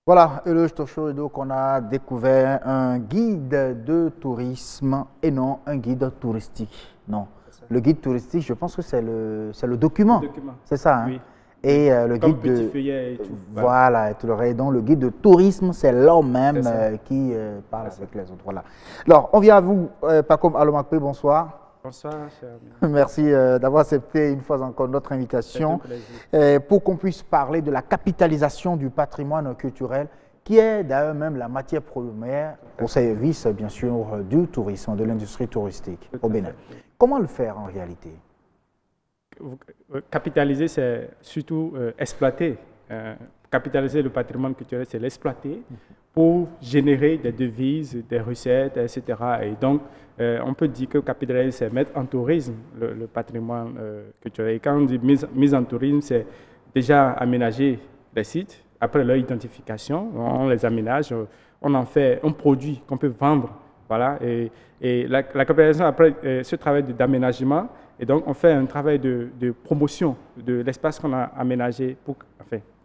Voilà, le Toshodo qu'on a découvert un guide de tourisme et non un guide touristique. Non, le guide touristique, je pense que c'est le document. C'est ça, hein? Oui. Et le guide de et tout. Voilà, et tout le reste. Donc le guide de tourisme, c'est l'homme même qui parle avec les autres. Voilà. Alors, on vient à vous, Pacom Alomakwe, bonsoir. Bonsoir, cher ami. Merci d'avoir accepté une fois encore notre invitation pour qu'on puisse parler de la capitalisation du patrimoine culturel qui est d'ailleurs même la matière première au service, bien sûr, du tourisme, de l'industrie touristique au Bénin. Comment le faire en réalité? Capitaliser, c'est surtout exploiter. Capitaliser le patrimoine culturel, c'est l'exploiter pour générer des devises, des recettes, etc. Et donc, on peut dire que capitaliser, c'est mettre en tourisme le patrimoine culturel. Et quand on dit mise en tourisme, c'est déjà aménager les sites. Après leur identification, on les aménage, on en fait un produit qu'on peut vendre. Voilà. Et la capitalisation, après ce travail d'aménagement, et donc on fait un travail de promotion de l'espace qu'on a aménagé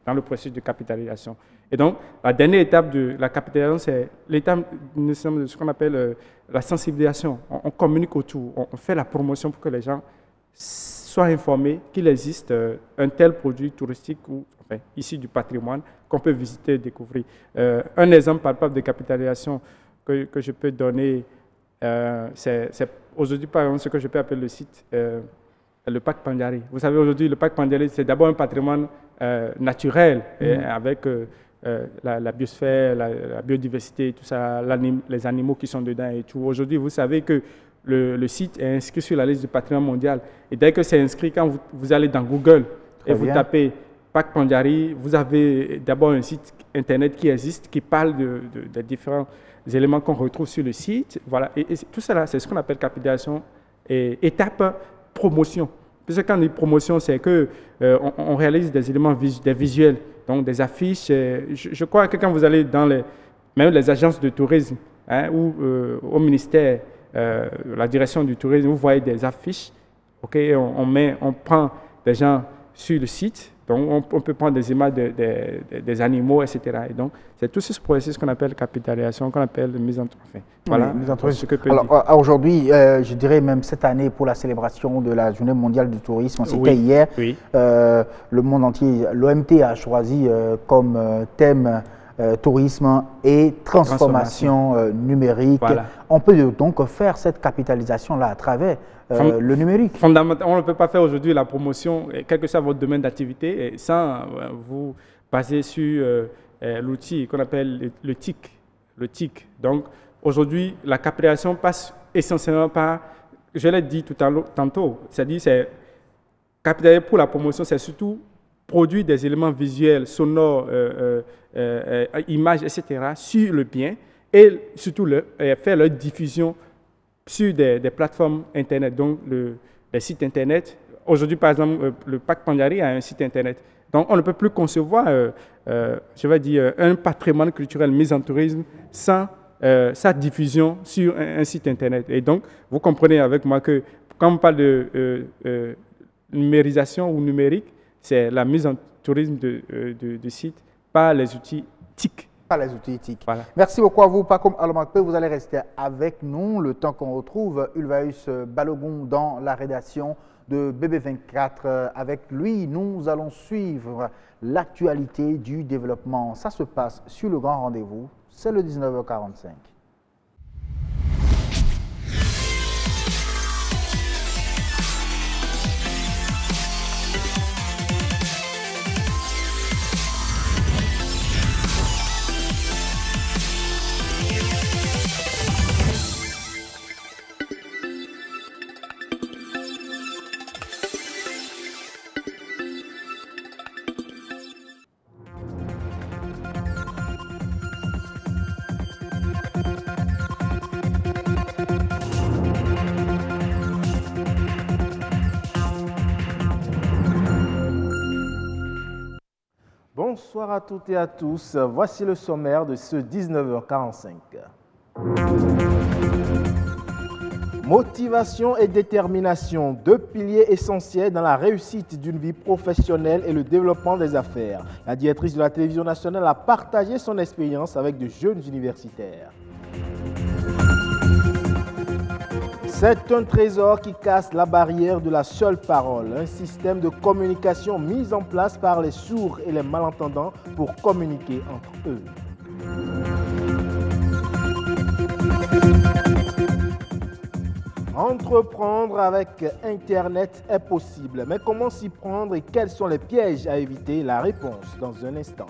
dans le processus de capitalisation. Et donc, la dernière étape de la capitalisation, c'est l'étape de ce qu'on appelle la sensibilisation. On communique autour, on fait la promotion pour que les gens soient informés qu'il existe un tel produit touristique ou issu du patrimoine qu'on peut visiter et découvrir. Un exemple palpable de capitalisation que je peux donner, c'est aujourd'hui, par exemple, ce que je peux appeler le site, le parc Pandjari. Vous savez, aujourd'hui, le parc Pandjari, c'est d'abord un patrimoine naturel, avec la biosphère, la biodiversité, tout ça, les animaux qui sont dedans et tout. Aujourd'hui, vous savez que le site est inscrit sur la liste du patrimoine mondial. Et dès que c'est inscrit, quand vous allez dans Google et vous tapez Parc Pandjari, vous avez d'abord un site internet qui existe, qui parle des différents éléments qu'on retrouve sur le site. Voilà. Et tout cela, c'est ce qu'on appelle capitalisation et étape promotion. Parce que quand on dit promotion, c'est qu'on réalise des éléments des visuels, donc des affiches. Je crois que quand vous allez dans même les agences de tourisme ou au ministère, la direction du tourisme, vous voyez des affiches. Okay, on prend des gens sur le site. Donc, on peut prendre des images des animaux, etc. Et donc, c'est tout ce processus qu'on appelle capitalisation, qu'on appelle mise en tourisme. Voilà, mise en tourisme. Alors, aujourd'hui, je dirais même cette année, pour la célébration de la Journée mondiale du tourisme, c'était hier, le monde entier, l'OMT a choisi comme thème tourisme et transformation numérique. Voilà. On peut donc faire cette capitalisation-là à travers le numérique. Fondamentalement, on ne peut pas faire aujourd'hui la promotion, quel que soit votre domaine d'activité, sans vous baser sur l'outil qu'on appelle le TIC. Donc, aujourd'hui, la capitalisation passe essentiellement par, je l'ai dit tantôt, c'est-à-dire c'est capitaliser pour la promotion, c'est surtout produire des éléments visuels, sonores, images, etc. sur le bien et surtout faire leur diffusion sur des plateformes Internet, donc les sites Internet. Aujourd'hui, par exemple, le parc Pandjari a un site Internet. Donc, on ne peut plus concevoir, je vais dire, un patrimoine culturel mis en tourisme sans sa diffusion sur un site Internet. Et donc, vous comprenez avec moi que quand on parle de numérisation ou numérique, c'est la mise en tourisme de sites par les outils TIC. Par les outils TIC. Voilà. Merci beaucoup à vous, Pacom Alomakpe. Vous allez rester avec nous le temps qu'on retrouve Ulvaeus Balogun dans la rédaction de BB24. Avec lui, nous allons suivre l'actualité du développement. Ça se passe sur le grand rendez-vous. C'est le 19h45. Bonsoir à toutes et à tous. Voici le sommaire de ce 19h45. Motivation et détermination, deux piliers essentiels dans la réussite d'une vie professionnelle et le développement des affaires. La directrice de la télévision nationale a partagé son expérience avec de jeunes universitaires. C'est un trésor qui casse la barrière de la seule parole, un système de communication mis en place par les sourds et les malentendants pour communiquer entre eux. Entreprendre avec Internet est possible, mais comment s'y prendre et quels sont les pièges à éviter? La réponse dans un instant.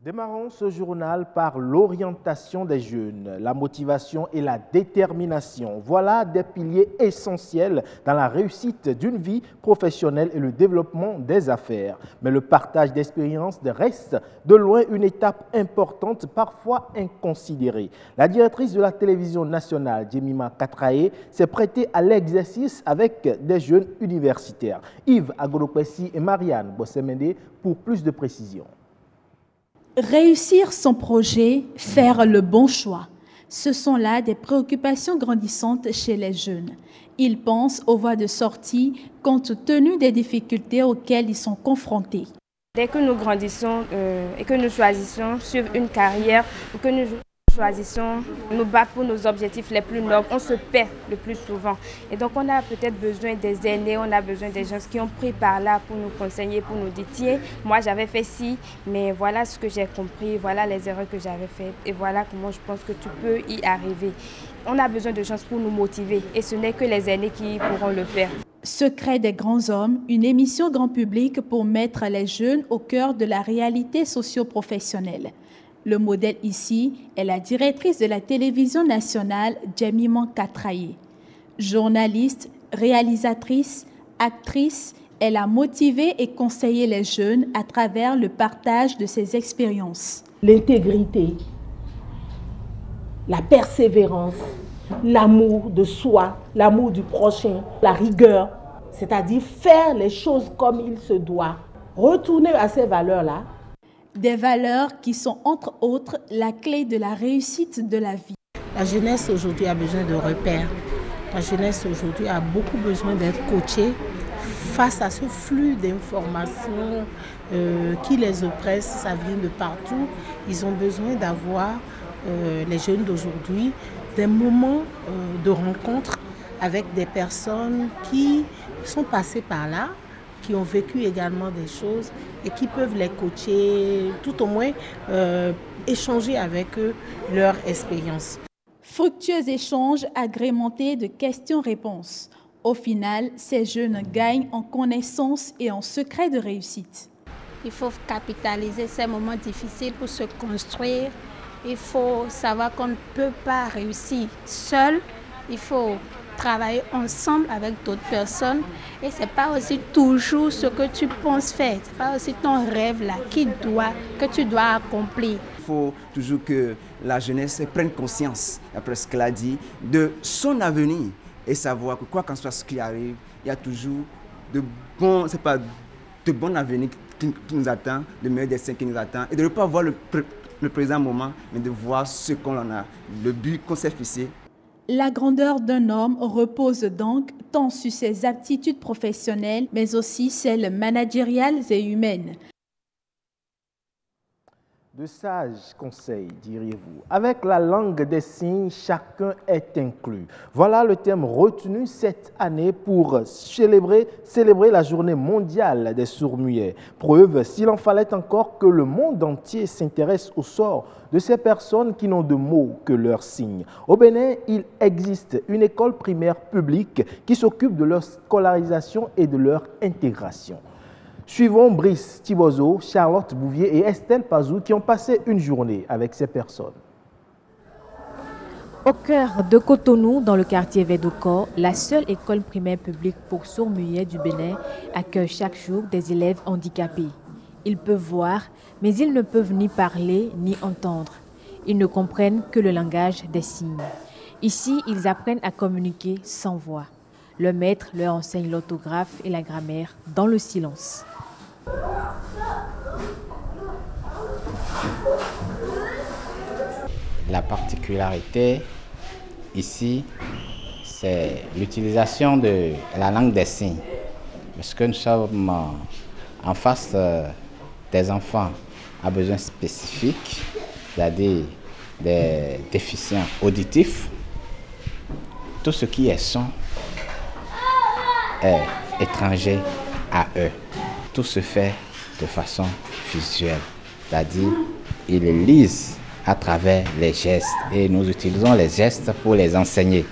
Démarrons ce journal par l'orientation des jeunes, la motivation et la détermination. Voilà des piliers essentiels dans la réussite d'une vie professionnelle et le développement des affaires. Mais le partage d'expériences reste de loin une étape importante, parfois inconsidérée. La directrice de la télévision nationale, Jemima Katraye, s'est prêtée à l'exercice avec des jeunes universitaires. Yves Agoropessi et Marianne Bossemende pour plus de précisions. Réussir son projet, faire le bon choix. Ce sont là des préoccupations grandissantes chez les jeunes. Ils pensent aux voies de sortie compte tenu des difficultés auxquelles ils sont confrontés. Dès que nous grandissons et que nous choisissons suivre une carrière ou que nous choisissons nous battre pour nos objectifs les plus nobles, on se perd le plus souvent. Et donc on a peut-être besoin des aînés, on a besoin des gens qui ont pris par là pour nous conseiller, pour nous dire tiens, moi j'avais fait ci, mais voilà ce que j'ai compris, voilà les erreurs que j'avais faites et voilà comment je pense que tu peux y arriver. On a besoin de gens pour nous motiver et ce n'est que les aînés qui pourront le faire. Secret des grands hommes, une émission grand public pour mettre les jeunes au cœur de la réalité socio-professionnelle. Le modèle ici est la directrice de la télévision nationale, Jemima Katraye. Journaliste, réalisatrice, actrice, elle a motivé et conseillé les jeunes à travers le partage de ses expériences. L'intégrité, la persévérance, l'amour de soi, l'amour du prochain, la rigueur, c'est-à-dire faire les choses comme il se doit. Retourner à ces valeurs-là. Des valeurs qui sont entre autres la clé de la réussite de la vie. La jeunesse aujourd'hui a besoin de repères. La jeunesse aujourd'hui a beaucoup besoin d'être coachée face à ce flux d'informations qui les oppresse, ça vient de partout. Ils ont besoin d'avoir, les jeunes d'aujourd'hui, des moments de rencontre avec des personnes qui sont passées par là, qui ont vécu également des choses et qui peuvent les coacher, tout au moins échanger avec eux leur expérience. Fructueux échanges agrémentés de questions-réponses. Au final, ces jeunes gagnent en connaissance et en secret de réussite. Il faut capitaliser ces moments difficiles pour se construire. Il faut savoir qu'on ne peut pas réussir seul. Il faut travailler ensemble avec d'autres personnes et c'est pas aussi toujours ce que tu penses faire, c'est pas aussi ton rêve là que tu dois accomplir. Il faut toujours que la jeunesse prenne conscience, après ce qu'elle a dit, de son avenir et savoir que quoi qu'en soit ce qui arrive, il y a toujours de bons avenirs qui nous attendent, de meilleurs destins qui nous attendent et de ne pas voir le présent moment, mais de voir ce qu'on en a, le but qu'on s'est fixé. La grandeur d'un homme repose donc tant sur ses aptitudes professionnelles, mais aussi celles managériales et humaines. De sages conseils, diriez-vous. Avec la langue des signes, chacun est inclus. Voilà le thème retenu cette année pour célébrer la journée mondiale des sourds-muets. Preuve, s'il en fallait encore, que le monde entier s'intéresse au sort de ces personnes qui n'ont de mots que leurs signes. Au Bénin, il existe une école primaire publique qui s'occupe de leur scolarisation et de leur intégration. Suivons Brice Thibozo, Charlotte Bouvier et Estelle Pazou qui ont passé une journée avec ces personnes. Au cœur de Cotonou, dans le quartier Védocor, la seule école primaire publique pour sourds-muets du Bénin accueille chaque jour des élèves handicapés. Ils peuvent voir, mais ils ne peuvent ni parler ni entendre. Ils ne comprennent que le langage des signes. Ici, ils apprennent à communiquer sans voix. Le maître leur enseigne l'orthographe et la grammaire dans le silence. La particularité ici, c'est l'utilisation de la langue des signes. Parce que nous sommes en face des enfants à besoins spécifiques, c'est-à-dire des déficients auditifs. Tout ce qui est son est étranger à eux. Tout se fait de façon visuelle, c'est-à-dire ils lisent à travers les gestes et nous utilisons les gestes pour les enseigner.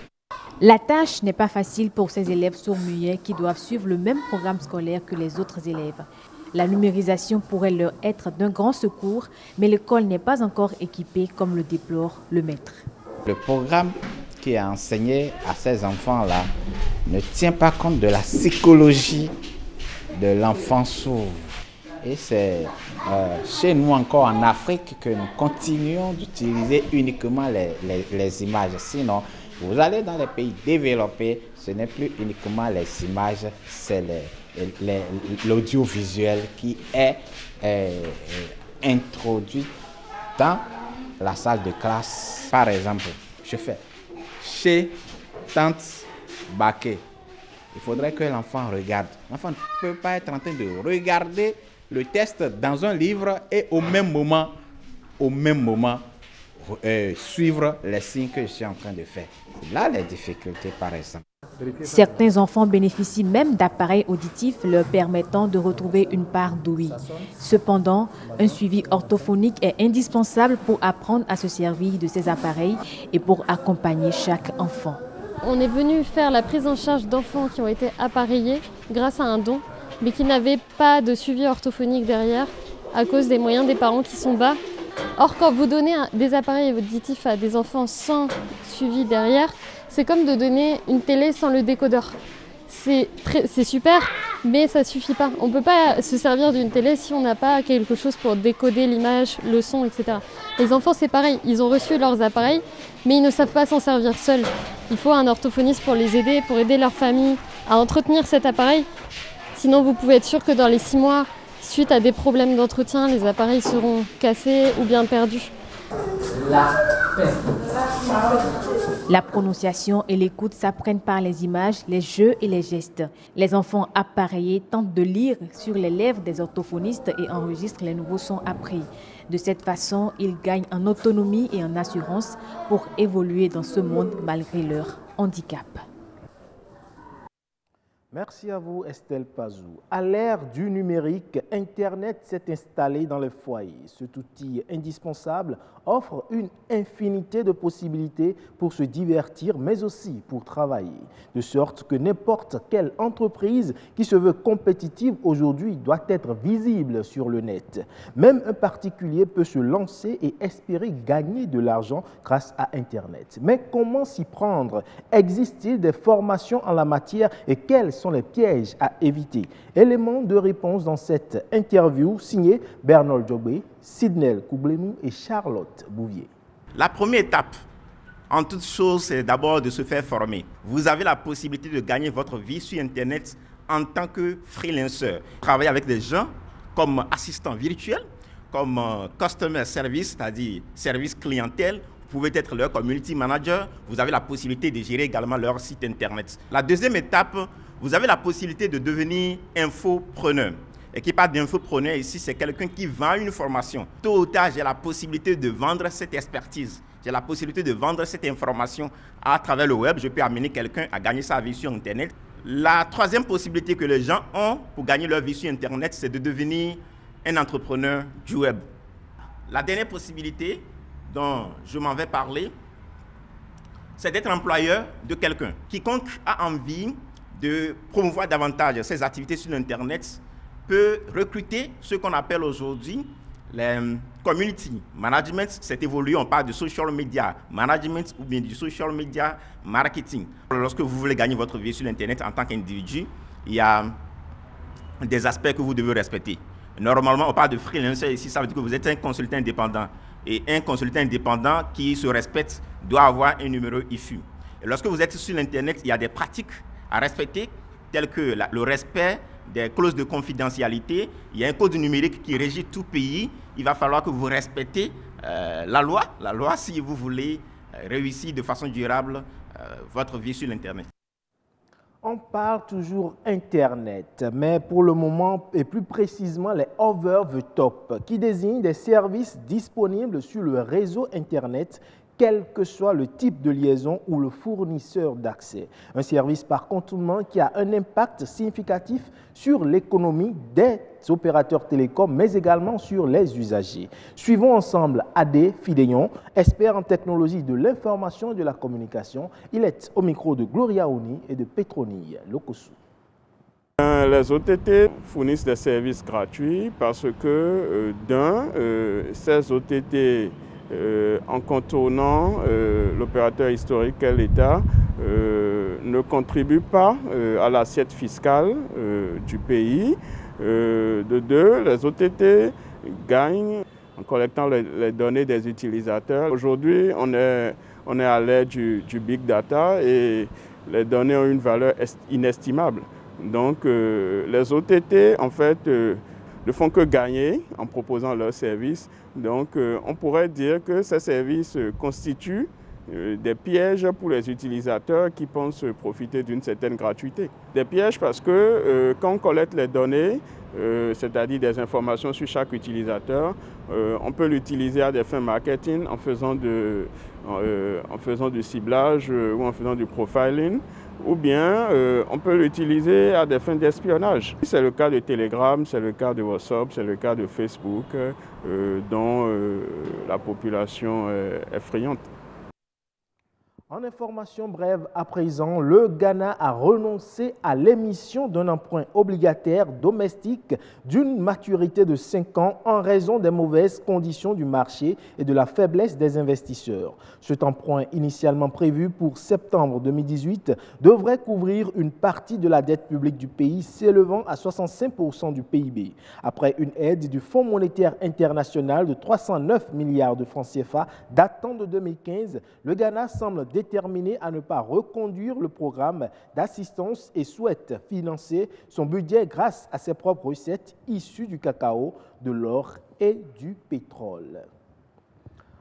La tâche n'est pas facile pour ces élèves sourds-muets qui doivent suivre le même programme scolaire que les autres élèves. La numérisation pourrait leur être d'un grand secours, mais l'école n'est pas encore équipée comme le déplore le maître. Le programme qui est enseigné à ces enfants-là ne tient pas compte de la psychologie de l'enfant sourd. Et c'est chez nous encore en Afrique que nous continuons d'utiliser uniquement les images. Sinon, vous allez dans les pays développés, ce n'est plus uniquement les images, c'est l'audiovisuel qui est introduit dans la salle de classe. Par exemple, je fais chez Tante Baké. Il faudrait que l'enfant regarde. L'enfant ne peut pas être en train de regarder le test dans un livre et au même moment suivre les signes que je suis en train de faire. Là, les difficultés, par exemple. Certains enfants bénéficient même d'appareils auditifs leur permettant de retrouver une part d'ouïe. Cependant, un suivi orthophonique est indispensable pour apprendre à se servir de ces appareils et pour accompagner chaque enfant. On est venu faire la prise en charge d'enfants qui ont été appareillés grâce à un don, mais qui n'avaient pas de suivi orthophonique derrière à cause des moyens des parents qui sont bas. Or, quand vous donnez des appareils auditifs à des enfants sans suivi derrière, c'est comme de donner une télé sans le décodeur. C'est super, mais ça ne suffit pas. On ne peut pas se servir d'une télé si on n'a pas quelque chose pour décoder l'image, le son, etc. Les enfants, c'est pareil. Ils ont reçu leurs appareils, mais ils ne savent pas s'en servir seuls. Il faut un orthophoniste pour les aider, pour aider leur famille à entretenir cet appareil. Sinon, vous pouvez être sûr que dans les 6 mois, suite à des problèmes d'entretien, les appareils seront cassés ou bien perdus. La prononciation et l'écoute s'apprennent par les images, les jeux et les gestes. Les enfants appareillés tentent de lire sur les lèvres des orthophonistes et enregistrent les nouveaux sons appris. De cette façon, ils gagnent en autonomie et en assurance pour évoluer dans ce monde malgré leur handicap. Merci à vous, Estelle Pazou. À l'ère du numérique, Internet s'est installé dans les foyers. Cet outil indispensable offre une infinité de possibilités pour se divertir, mais aussi pour travailler. De sorte que n'importe quelle entreprise qui se veut compétitive aujourd'hui doit être visible sur le net. Même un particulier peut se lancer et espérer gagner de l'argent grâce à Internet. Mais comment s'y prendre? Existe-t-il des formations en la matière et quels sont les pièges à éviter? Éléments de réponse dans cette interview signée Bernard Jobé, Sidnel Koublemou et Charlotte Bouvier. La première étape, en toute chose, c'est d'abord de se faire former. Vous avez la possibilité de gagner votre vie sur Internet en tant que freelancer. Travailler avec des gens comme assistant virtuel, comme customer service, c'est-à-dire service clientèle. Vous pouvez être leur community manager. Vous avez la possibilité de gérer également leur site Internet. La deuxième étape, vous avez la possibilité de devenir infopreneur. Et qui parle d'infopreneur ici, c'est quelqu'un qui vend une formation. Tôt ou tard, j'ai la possibilité de vendre cette expertise. J'ai la possibilité de vendre cette information à travers le web. Je peux amener quelqu'un à gagner sa vie sur Internet. La troisième possibilité que les gens ont pour gagner leur vie sur Internet, c'est de devenir un entrepreneur du web. La dernière possibilité dont je m'en vais parler, c'est d'être employeur de quelqu'un. Quiconque a envie de promouvoir davantage ses activités sur Internet peut recruter ce qu'on appelle aujourd'hui les community management. C'est évolué, on parle de social media management ou bien du social media marketing. Lorsque vous voulez gagner votre vie sur Internet en tant qu'individu, il y a des aspects que vous devez respecter. Normalement, on parle de freelancer ici, ça veut dire que vous êtes un consultant indépendant. Et un consultant indépendant qui se respecte doit avoir un numéro IFU. Et lorsque vous êtes sur l'Internet, il y a des pratiques à respecter, telles que le respect des clauses de confidentialité. Il y a un code numérique qui régit tout pays. Il va falloir que vous respectez la loi si vous voulez réussir de façon durable votre vie sur l'Internet. On parle toujours Internet, mais pour le moment, et plus précisément les over the top, qui désignent des services disponibles sur le réseau Internet, quel que soit le type de liaison ou le fournisseur d'accès. Un service par contournement qui a un impact significatif sur l'économie des opérateurs télécoms, mais également sur les usagers. Suivons ensemble Adé Fidéon, expert en technologie de l'information et de la communication. Il est au micro de Gloria Oni et de Petroni Lokosu. Les OTT fournissent des services gratuits parce que, ces OTT, en contournant l'opérateur historique qu'est l'État, ne contribuent pas à l'assiette fiscale du pays. De deux, les OTT gagnent en collectant les données des utilisateurs. Aujourd'hui, on est à l'ère du big data et les données ont une valeur inestimable. Donc, les OTT, en fait, ne font que gagner en proposant leurs services. Donc, on pourrait dire que ces services constituent des pièges pour les utilisateurs qui pensent profiter d'une certaine gratuité. Des pièges parce que quand on collecte les données, c'est-à-dire des informations sur chaque utilisateur, on peut l'utiliser à des fins marketing en faisant du ciblage ou en faisant du profiling, ou bien on peut l'utiliser à des fins d'espionnage. C'est le cas de Telegram, c'est le cas de WhatsApp, c'est le cas de Facebook, dont la population est friande. En information brève à présent, le Ghana a renoncé à l'émission d'un emprunt obligataire domestique d'une maturité de 5 ans en raison des mauvaises conditions du marché et de la faiblesse des investisseurs. Cet emprunt, initialement prévu pour septembre 2018, devrait couvrir une partie de la dette publique du pays s'élevant à 65% du PIB. Après une aide du Fonds monétaire international de 309 milliards de francs CFA datant de 2015, le Ghana semble déterminé à ne pas reconduire le programme d'assistance et souhaite financer son budget grâce à ses propres recettes issues du cacao, de l'or et du pétrole.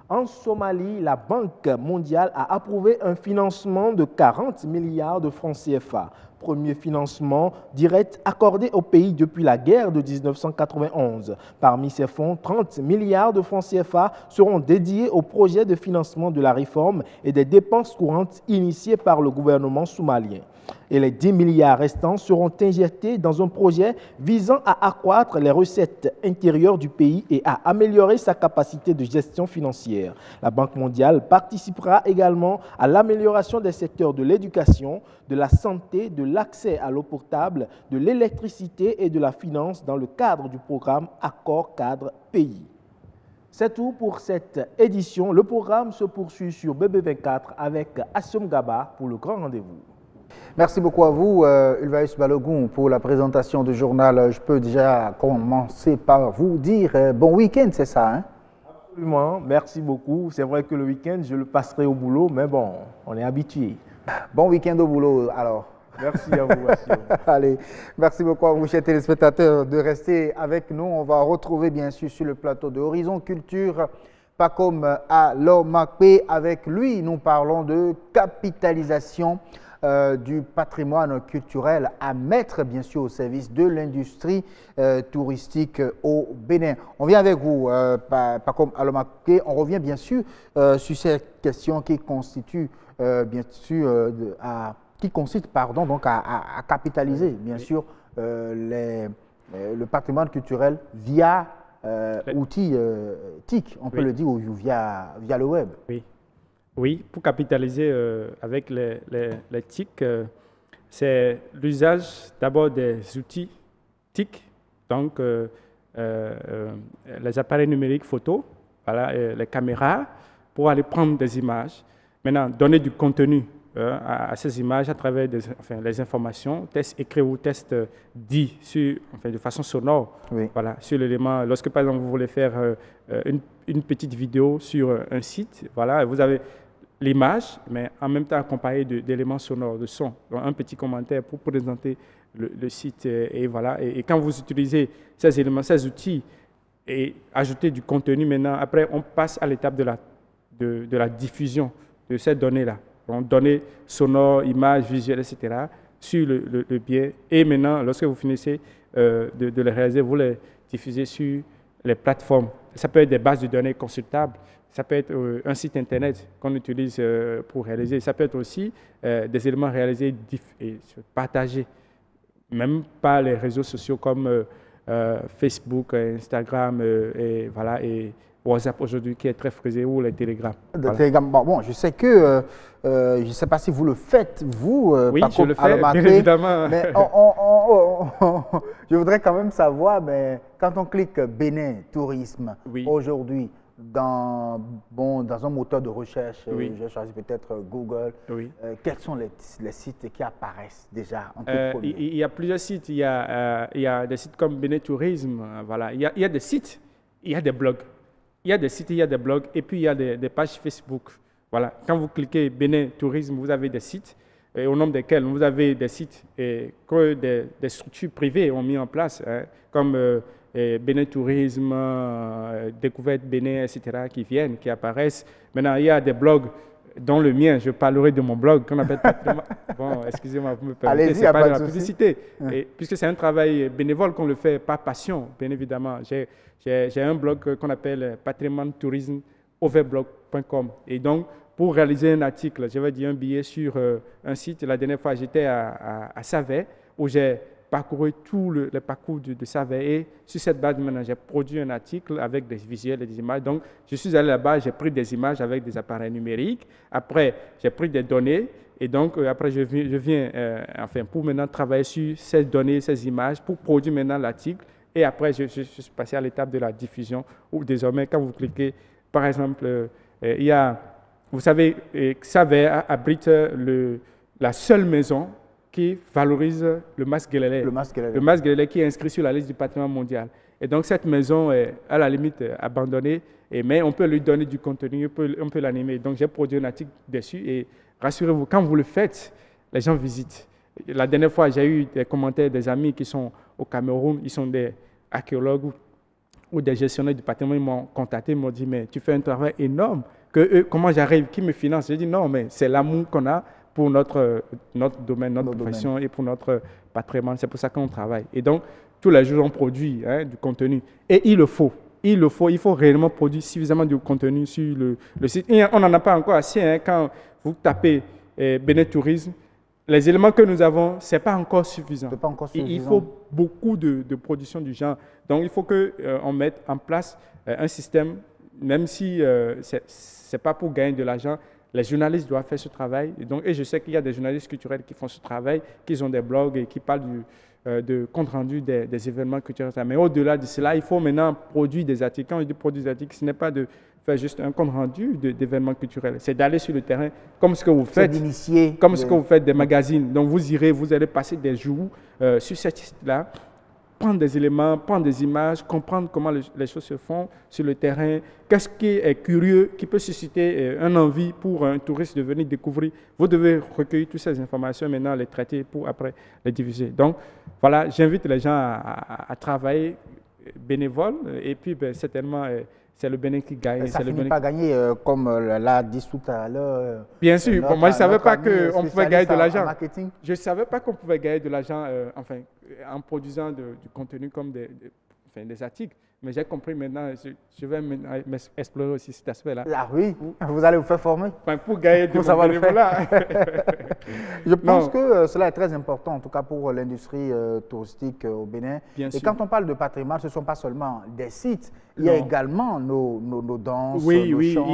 En Somalie, la Banque mondiale a approuvé un financement de 40 milliards de francs CFA. Premier financement direct accordé au pays depuis la guerre de 1991. Parmi ces fonds, 30 milliards de francs CFA seront dédiés au projet de financement de la réforme et des dépenses courantes initiées par le gouvernement somalien. Et les 10 milliards restants seront injectés dans un projet visant à accroître les recettes intérieures du pays et à améliorer sa capacité de gestion financière. La Banque mondiale participera également à l'amélioration des secteurs de l'éducation, de la santé, de l'accès à l'eau potable, de l'électricité et de la finance dans le cadre du programme Accord Cadre Pays. C'est tout pour cette édition. Le programme se poursuit sur BB24 avec Assum Gaba pour le grand rendez-vous. Merci beaucoup à vous, Ulvaeus Balogun, pour la présentation du journal. Je peux déjà commencer par vous dire bon week-end, c'est ça, hein? Absolument, merci beaucoup. C'est vrai que le week-end, je le passerai au boulot, mais bon, on est habitué. Bon week-end au boulot, alors. Merci à vous, Assum. Allez, merci beaucoup à vous, chers téléspectateurs, de rester avec nous. On va retrouver, bien sûr, sur le plateau de Horizon Culture, Pacom Alomakpe. Avec lui, nous parlons de capitalisation du patrimoine culturel à mettre bien sûr au service de l'industrie touristique au Bénin. On vient avec vous, Pacom Alomakpe. On revient bien sûr sur cette question qui constitue donc à capitaliser bien sûr le patrimoine culturel via outils TIC, on peut le dire, ou via le web. Oui, pour capitaliser avec les TIC, c'est l'usage d'abord des outils TIC, donc les appareils numériques photo, voilà, les caméras, pour aller prendre des images. Maintenant, donner du contenu à ces images à travers les informations, tests écrits ou tests dits de façon sonore. Oui. Voilà, sur l'élément. Lorsque, par exemple, vous voulez faire une petite vidéo sur un site, voilà, vous avez l'image, mais en même temps accompagné d'éléments sonores, de son. Donc, un petit commentaire pour présenter le site. Et voilà. Et quand vous utilisez ces éléments, ces outils, et ajouter du contenu maintenant, après, on passe à l'étape de la diffusion de ces données-là. Donc, données sonores, images, visuelles, etc., sur le biais. Et maintenant, lorsque vous finissez de les réaliser, vous les diffusez sur les plateformes. Ça peut être des bases de données consultables, ça peut être un site Internet qu'on utilise pour réaliser. Ça peut être aussi des éléments réalisés et partagés, même par les réseaux sociaux comme Facebook, Instagram et WhatsApp aujourd'hui qui est très frisé, ou les Telegram. Voilà. Bon, je sais que, je ne sais pas si vous le faites, vous, oui, je le fais, bien évidemment. Mais je voudrais quand même savoir, mais quand on clique Bénin Tourisme aujourd'hui, dans un moteur de recherche, j'ai choisi peut-être Google, quels sont les sites qui apparaissent déjà en toute première? Il y a plusieurs sites, il y a des sites comme Bénin Tourisme, voilà. Il y a des sites, il y a des blogs. Il y a des sites, il y a des blogs, et puis il y a des pages Facebook. Voilà. Quand vous cliquez Bénin Tourisme, vous avez des sites, et au nombre desquels vous avez des sites que des structures privées ont mis en place, comme Bénin Tourisme, Découverte Bénin, etc., qui apparaissent. Maintenant, il y a des blogs, dont le mien, je parlerai de mon blog, qu'on appelle Patrimoine. Bon, excusez-moi, vous me permettez, c'est pas de la publicité. Et puisque c'est un travail bénévole qu'on le fait par passion, bien évidemment. J'ai un blog qu'on appelle Patrimoine Tourisme, overblog.com. Et donc, pour réaliser un article, je vais dire un billet sur un site. La dernière fois, j'étais à Savais, où j'ai parcouru tout le parcours de Savais. Et sur cette base, maintenant, j'ai produit un article avec des visuels et des images. Donc, je suis allé là-bas, j'ai pris des images avec des appareils numériques. Après, j'ai pris des données. Et donc, après, je viens pour maintenant travailler sur ces données, ces images, pour produire maintenant l'article. Et après, je suis passé à l'étape de la diffusion, où désormais, quand vous cliquez, par exemple, il y a, vous savez, Savais abrite la seule maison qui valorise le mas Guelélé. Le mas Guelélé qui est inscrit sur la liste du patrimoine mondial. Et donc, cette maison est à la limite abandonnée, mais on peut lui donner du contenu, on peut l'animer. Donc, j'ai produit un article dessus et rassurez-vous, quand vous le faites, les gens visitent. La dernière fois, j'ai eu des commentaires des amis qui sont au Cameroun, ils sont des archéologues ou des gestionnaires du patrimoine, ils m'ont contacté, ils m'ont dit, mais tu fais un travail énorme, comment j'arrive, qui me finance? J'ai dit, non, mais c'est l'amour qu'on a pour notre domaine, notre profession et pour notre patrimoine. C'est pour ça qu'on travaille. Et donc, tous les jours, on produit du contenu. Et il faut réellement produire suffisamment de contenu sur le site. Et on n'en a pas encore assez. Quand vous tapez Bénin Tourisme, les éléments que nous avons, ce n'est pas encore suffisant. Il faut beaucoup de production du genre. Donc, il faut qu'on mette en place un système, même si ce n'est pas pour gagner de l'argent. Les journalistes doivent faire ce travail. Et je sais qu'il y a des journalistes culturels qui font ce travail, qui ont des blogs et qui parlent de compte rendu des événements culturels. Mais au-delà de cela, il faut maintenant produire des articles. Quand je dis produire des articles, ce n'est pas de faire juste un compte rendu d'événements culturels. C'est d'aller sur le terrain, comme ce que vous faites, ce que vous faites des magazines. Donc vous allez passer des jours sur cette site-là, prendre des éléments, prendre des images, comprendre comment les choses se font sur le terrain. Qu'est-ce qui est curieux, qui peut susciter une envie pour un touriste de venir découvrir. Vous devez recueillir toutes ces informations, maintenant les traiter pour après les diffuser. Donc voilà, j'invite les gens à travailler bénévole et puis certainement c'est le Bénin qui gagne. Ça ne finit pas gagner comme l'a dit tout à l'heure. Bien sûr, moi je ne savais pas qu'on pouvait gagner de l'argent. Je ne savais pas qu'on pouvait gagner de l'argent en produisant du contenu comme des articles. Mais j'ai compris maintenant, je vais explorer aussi cet aspect-là. Ah oui, vous allez vous faire former. Pour gagner de bénévolat. Je pense que cela est très important, en tout cas pour l'industrie touristique au Bénin. Bien sûr. Quand on parle de patrimoine, ce ne sont pas seulement des sites, il y a également nos danses, nos chants.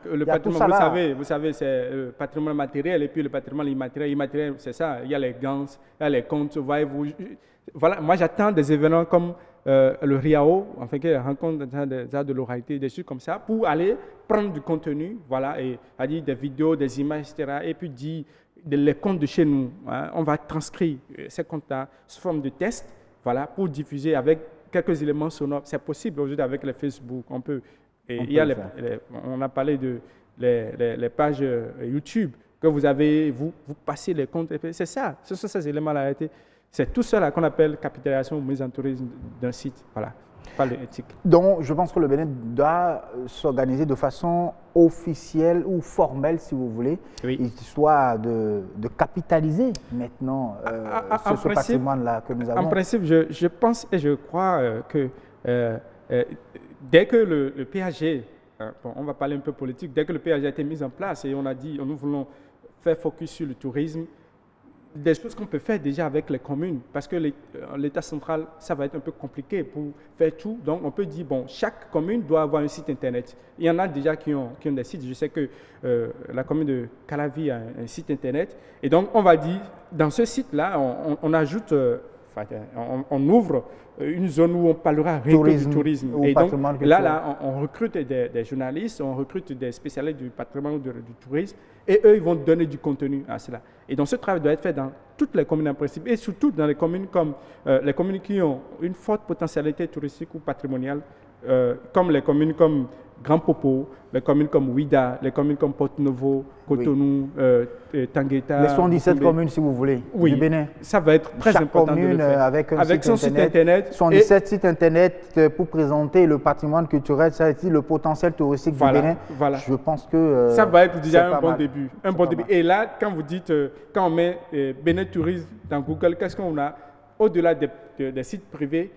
Le patrimoine, vous savez, c'est le patrimoine matériel et puis le patrimoine immatériel. Immatériel, c'est ça, il y a les gants, il y a les contes, voyez-vous. Voilà, moi j'attends des événements comme le RIAO, enfin, qui est la rencontre des arts de l'oralité, des choses comme ça, pour aller prendre du contenu, voilà, et dire des vidéos, des images, etc., et puis dire les comptes de chez nous. Hein, on va transcrire ces comptes-là sous forme de test, voilà, pour diffuser avec quelques éléments sonores. C'est possible aujourd'hui avec les Facebook, on peut. Et on a parlé de les pages YouTube que vous avez, vous passez les comptes, c'est ça, ce sont ces éléments-là. C'est tout cela qu'on appelle capitalisation ou mise en tourisme d'un site, voilà, pas l'éthique. Donc, je pense que le Bénin doit s'organiser de façon officielle ou formelle, si vous voulez, histoire de capitaliser maintenant ce patrimoine-là que nous avons. En principe, je pense et je crois que dès que le PAG, bon, on va parler un peu politique, dès que le PAG a été mis en place et on a dit nous voulons faire focus sur le tourisme, des choses qu'on peut faire déjà avec les communes, parce que l'État central, ça va être un peu compliqué pour faire tout. Donc, on peut dire, bon, chaque commune doit avoir un site Internet. Il y en a déjà qui ont des sites. Je sais que la commune de Calavi a un site Internet. Et donc, on va dire, dans ce site-là, on ajoute, on ouvre une zone où on parlera du tourisme. Et donc, là, on recrute des journalistes, on recrute des spécialistes du patrimoine ou du tourisme, et eux, ils vont donner du contenu à cela. Et donc, ce travail doit être fait dans toutes les communes en principe, et surtout dans les communes comme les communes qui ont une forte potentialité touristique ou patrimoniale, comme les communes comme Grand Popo, les communes comme Ouida, les communes comme Porto-Novo, Cotonou, Tangueta. Les 117 communes, si vous voulez, du Bénin. Ça va être très important de le faire. Avec son site Internet. 117 sites Internet pour présenter le patrimoine culturel, ça a été le potentiel touristique du Bénin. Voilà. Je pense que ça va être déjà un bon début. Et là, quand vous dites, quand on met Bénin Tourisme dans Google, qu'est-ce qu'on a? Au-delà des sites privés,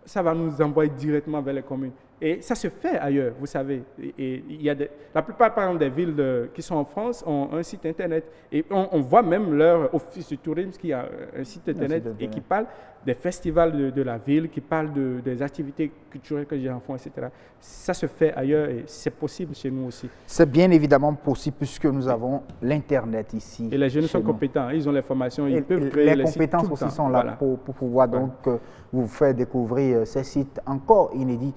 ça va nous envoyer directement vers les communes. Et ça se fait ailleurs, vous savez. Et il y a la plupart, par exemple, des villes qui sont en France ont un site Internet. Et on voit même leur office de tourisme qui a un site Internet et qui parle des festivals de la ville, qui parle des activités culturelles que les gens font, etc. Ça se fait ailleurs et c'est possible chez nous aussi. C'est bien évidemment possible puisque nous avons l'Internet ici. Et les jeunes sont compétents, ils ont les formations, ils peuvent créer les compétences aussi sont là pour pouvoir donc vous faire découvrir ces sites encore inédits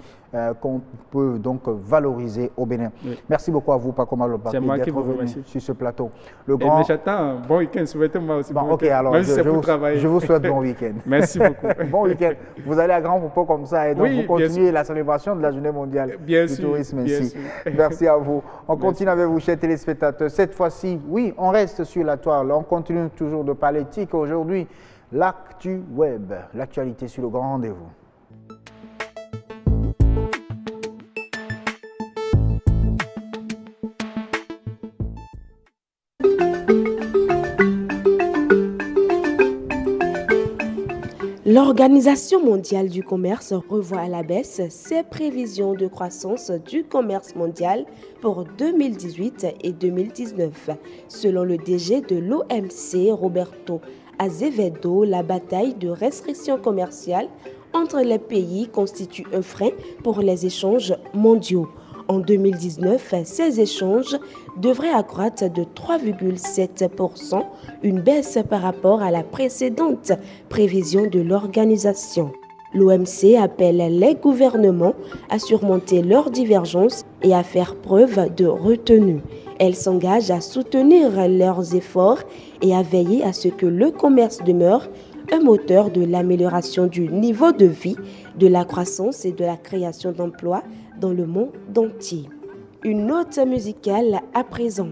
qu'on peut donc valoriser au Bénin. Oui. Merci beaucoup à vous, Pacoma Lopapé, d'être venu sur ce plateau. Mais j'attends un bon week-end, souhaitez-moi aussi. Bon, ok, alors je vous souhaite bon week-end. Merci beaucoup. Bon week-end. Vous allez à Grand Popo comme ça et donc vous continuez la célébration de la journée mondiale du tourisme ici. Merci à vous. On continue avec vous, chers téléspectateurs. Cette fois-ci, oui, on reste sur la toile. On continue toujours de parler éthique. Aujourd'hui, l'actu web, l'actualité sur le grand rendez-vous. L'Organisation mondiale du commerce revoit à la baisse ses prévisions de croissance du commerce mondial pour 2018 et 2019. Selon le DG de l'OMC, Roberto Azevedo, la bataille de restrictions commerciales entre les pays constitue un frein pour les échanges mondiaux. En 2019, ces échanges devraient accroître de 3,7%, une baisse par rapport à la précédente prévision de l'organisation. L'OMC appelle les gouvernements à surmonter leurs divergences et à faire preuve de retenue. Elle s'engage à soutenir leurs efforts et à veiller à ce que le commerce demeure un moteur de l'amélioration du niveau de vie, de la croissance et de la création d'emplois dans le monde entier. Une note musicale à présent.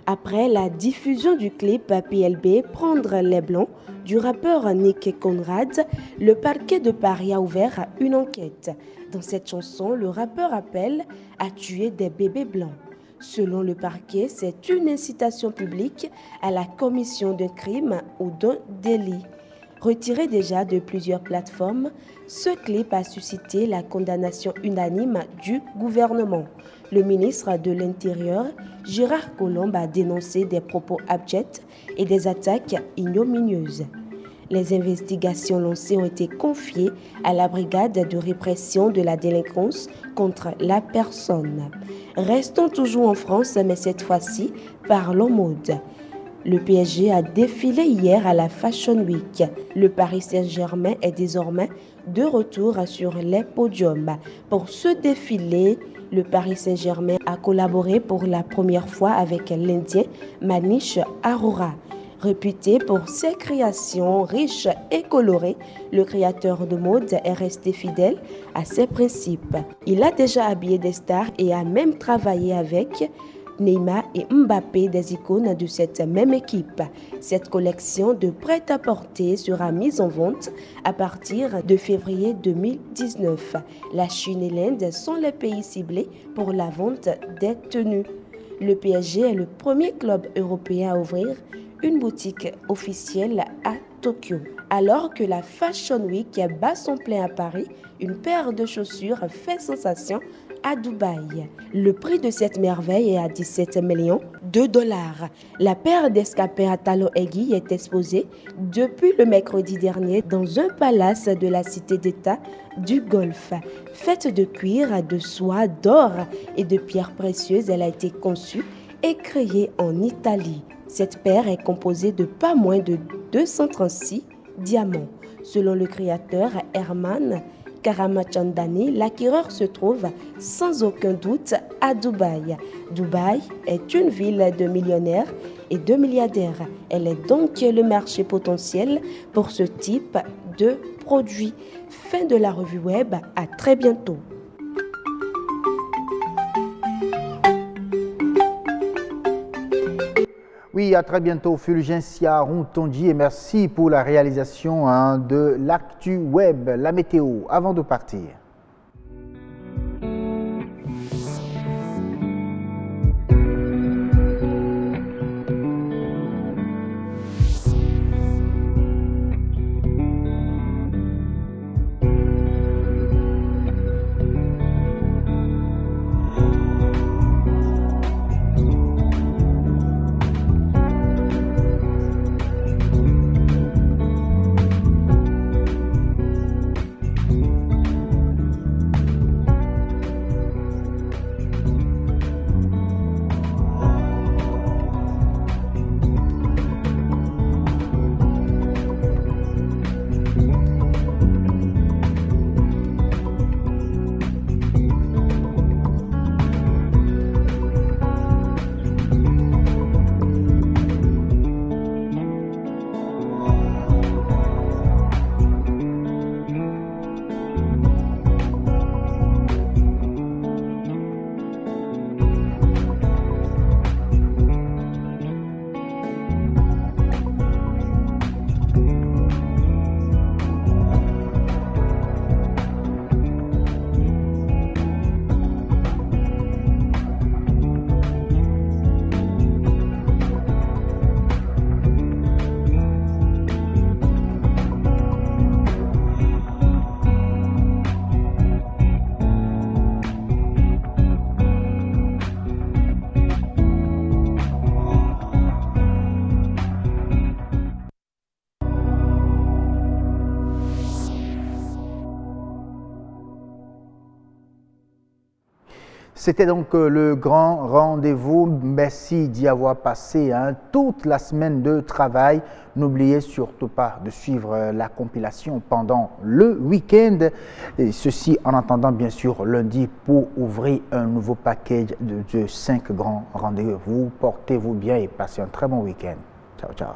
Après la diffusion du clip PLB Prendre les Blancs du rappeur Nick Conrad, le parquet de Paris a ouvert une enquête. Dans cette chanson, le rappeur appelle à tuer des bébés blancs. Selon le parquet, c'est une incitation publique à la commission d'un crime ou d'un délit. Retiré déjà de plusieurs plateformes, ce clip a suscité la condamnation unanime du gouvernement. Le ministre de l'Intérieur, Gérard Collomb, a dénoncé des propos abjects et des attaques ignominieuses. Les investigations lancées ont été confiées à la brigade de répression de la délinquance contre la personne. Restons toujours en France, mais cette fois-ci, parlons mode. Le PSG a défilé hier à la Fashion Week. Le Paris Saint-Germain est désormais de retour sur les podiums. Pour ce défilé, le Paris Saint-Germain a collaboré pour la première fois avec l'Indien Manish Arora. Réputé pour ses créations riches et colorées, le créateur de mode est resté fidèle à ses principes. Il a déjà habillé des stars et a même travaillé avec Neymar et Mbappé, des icônes de cette même équipe. Cette collection de prêt-à-porter sera mise en vente à partir de février 2019. La Chine et l'Inde sont les pays ciblés pour la vente des tenues. Le PSG est le premier club européen à ouvrir une boutique officielle à Tokyo. Alors que la Fashion Week bat son plein à Paris, une paire de chaussures fait sensation à Dubaï. Le prix de cette merveille est à 17 millions de dollars. La paire d'escarpins à talons aiguilles est exposée depuis le mercredi dernier dans un palace de la cité d'État du Golfe. Faite de cuir, de soie, d'or et de pierres précieuses, elle a été conçue et créée en Italie. Cette paire est composée de pas moins de 236 diamants. Selon le créateur Herman Karamachandani, l'acquéreur se trouve sans aucun doute à Dubaï. Dubaï est une ville de millionnaires et de milliardaires. Elle est donc le marché potentiel pour ce type de produit. Fin de la revue web, à très bientôt. Oui, à très bientôt, Fulgencia Rontondi, et merci pour la réalisation de l'actu web, la météo, avant de partir. C'était donc le grand rendez-vous. Merci d'y avoir passé toute la semaine de travail. N'oubliez surtout pas de suivre la compilation pendant le week-end. Et ceci en attendant bien sûr lundi pour ouvrir un nouveau package de 5 grands rendez-vous. Portez-vous bien et passez un très bon week-end. Ciao, ciao.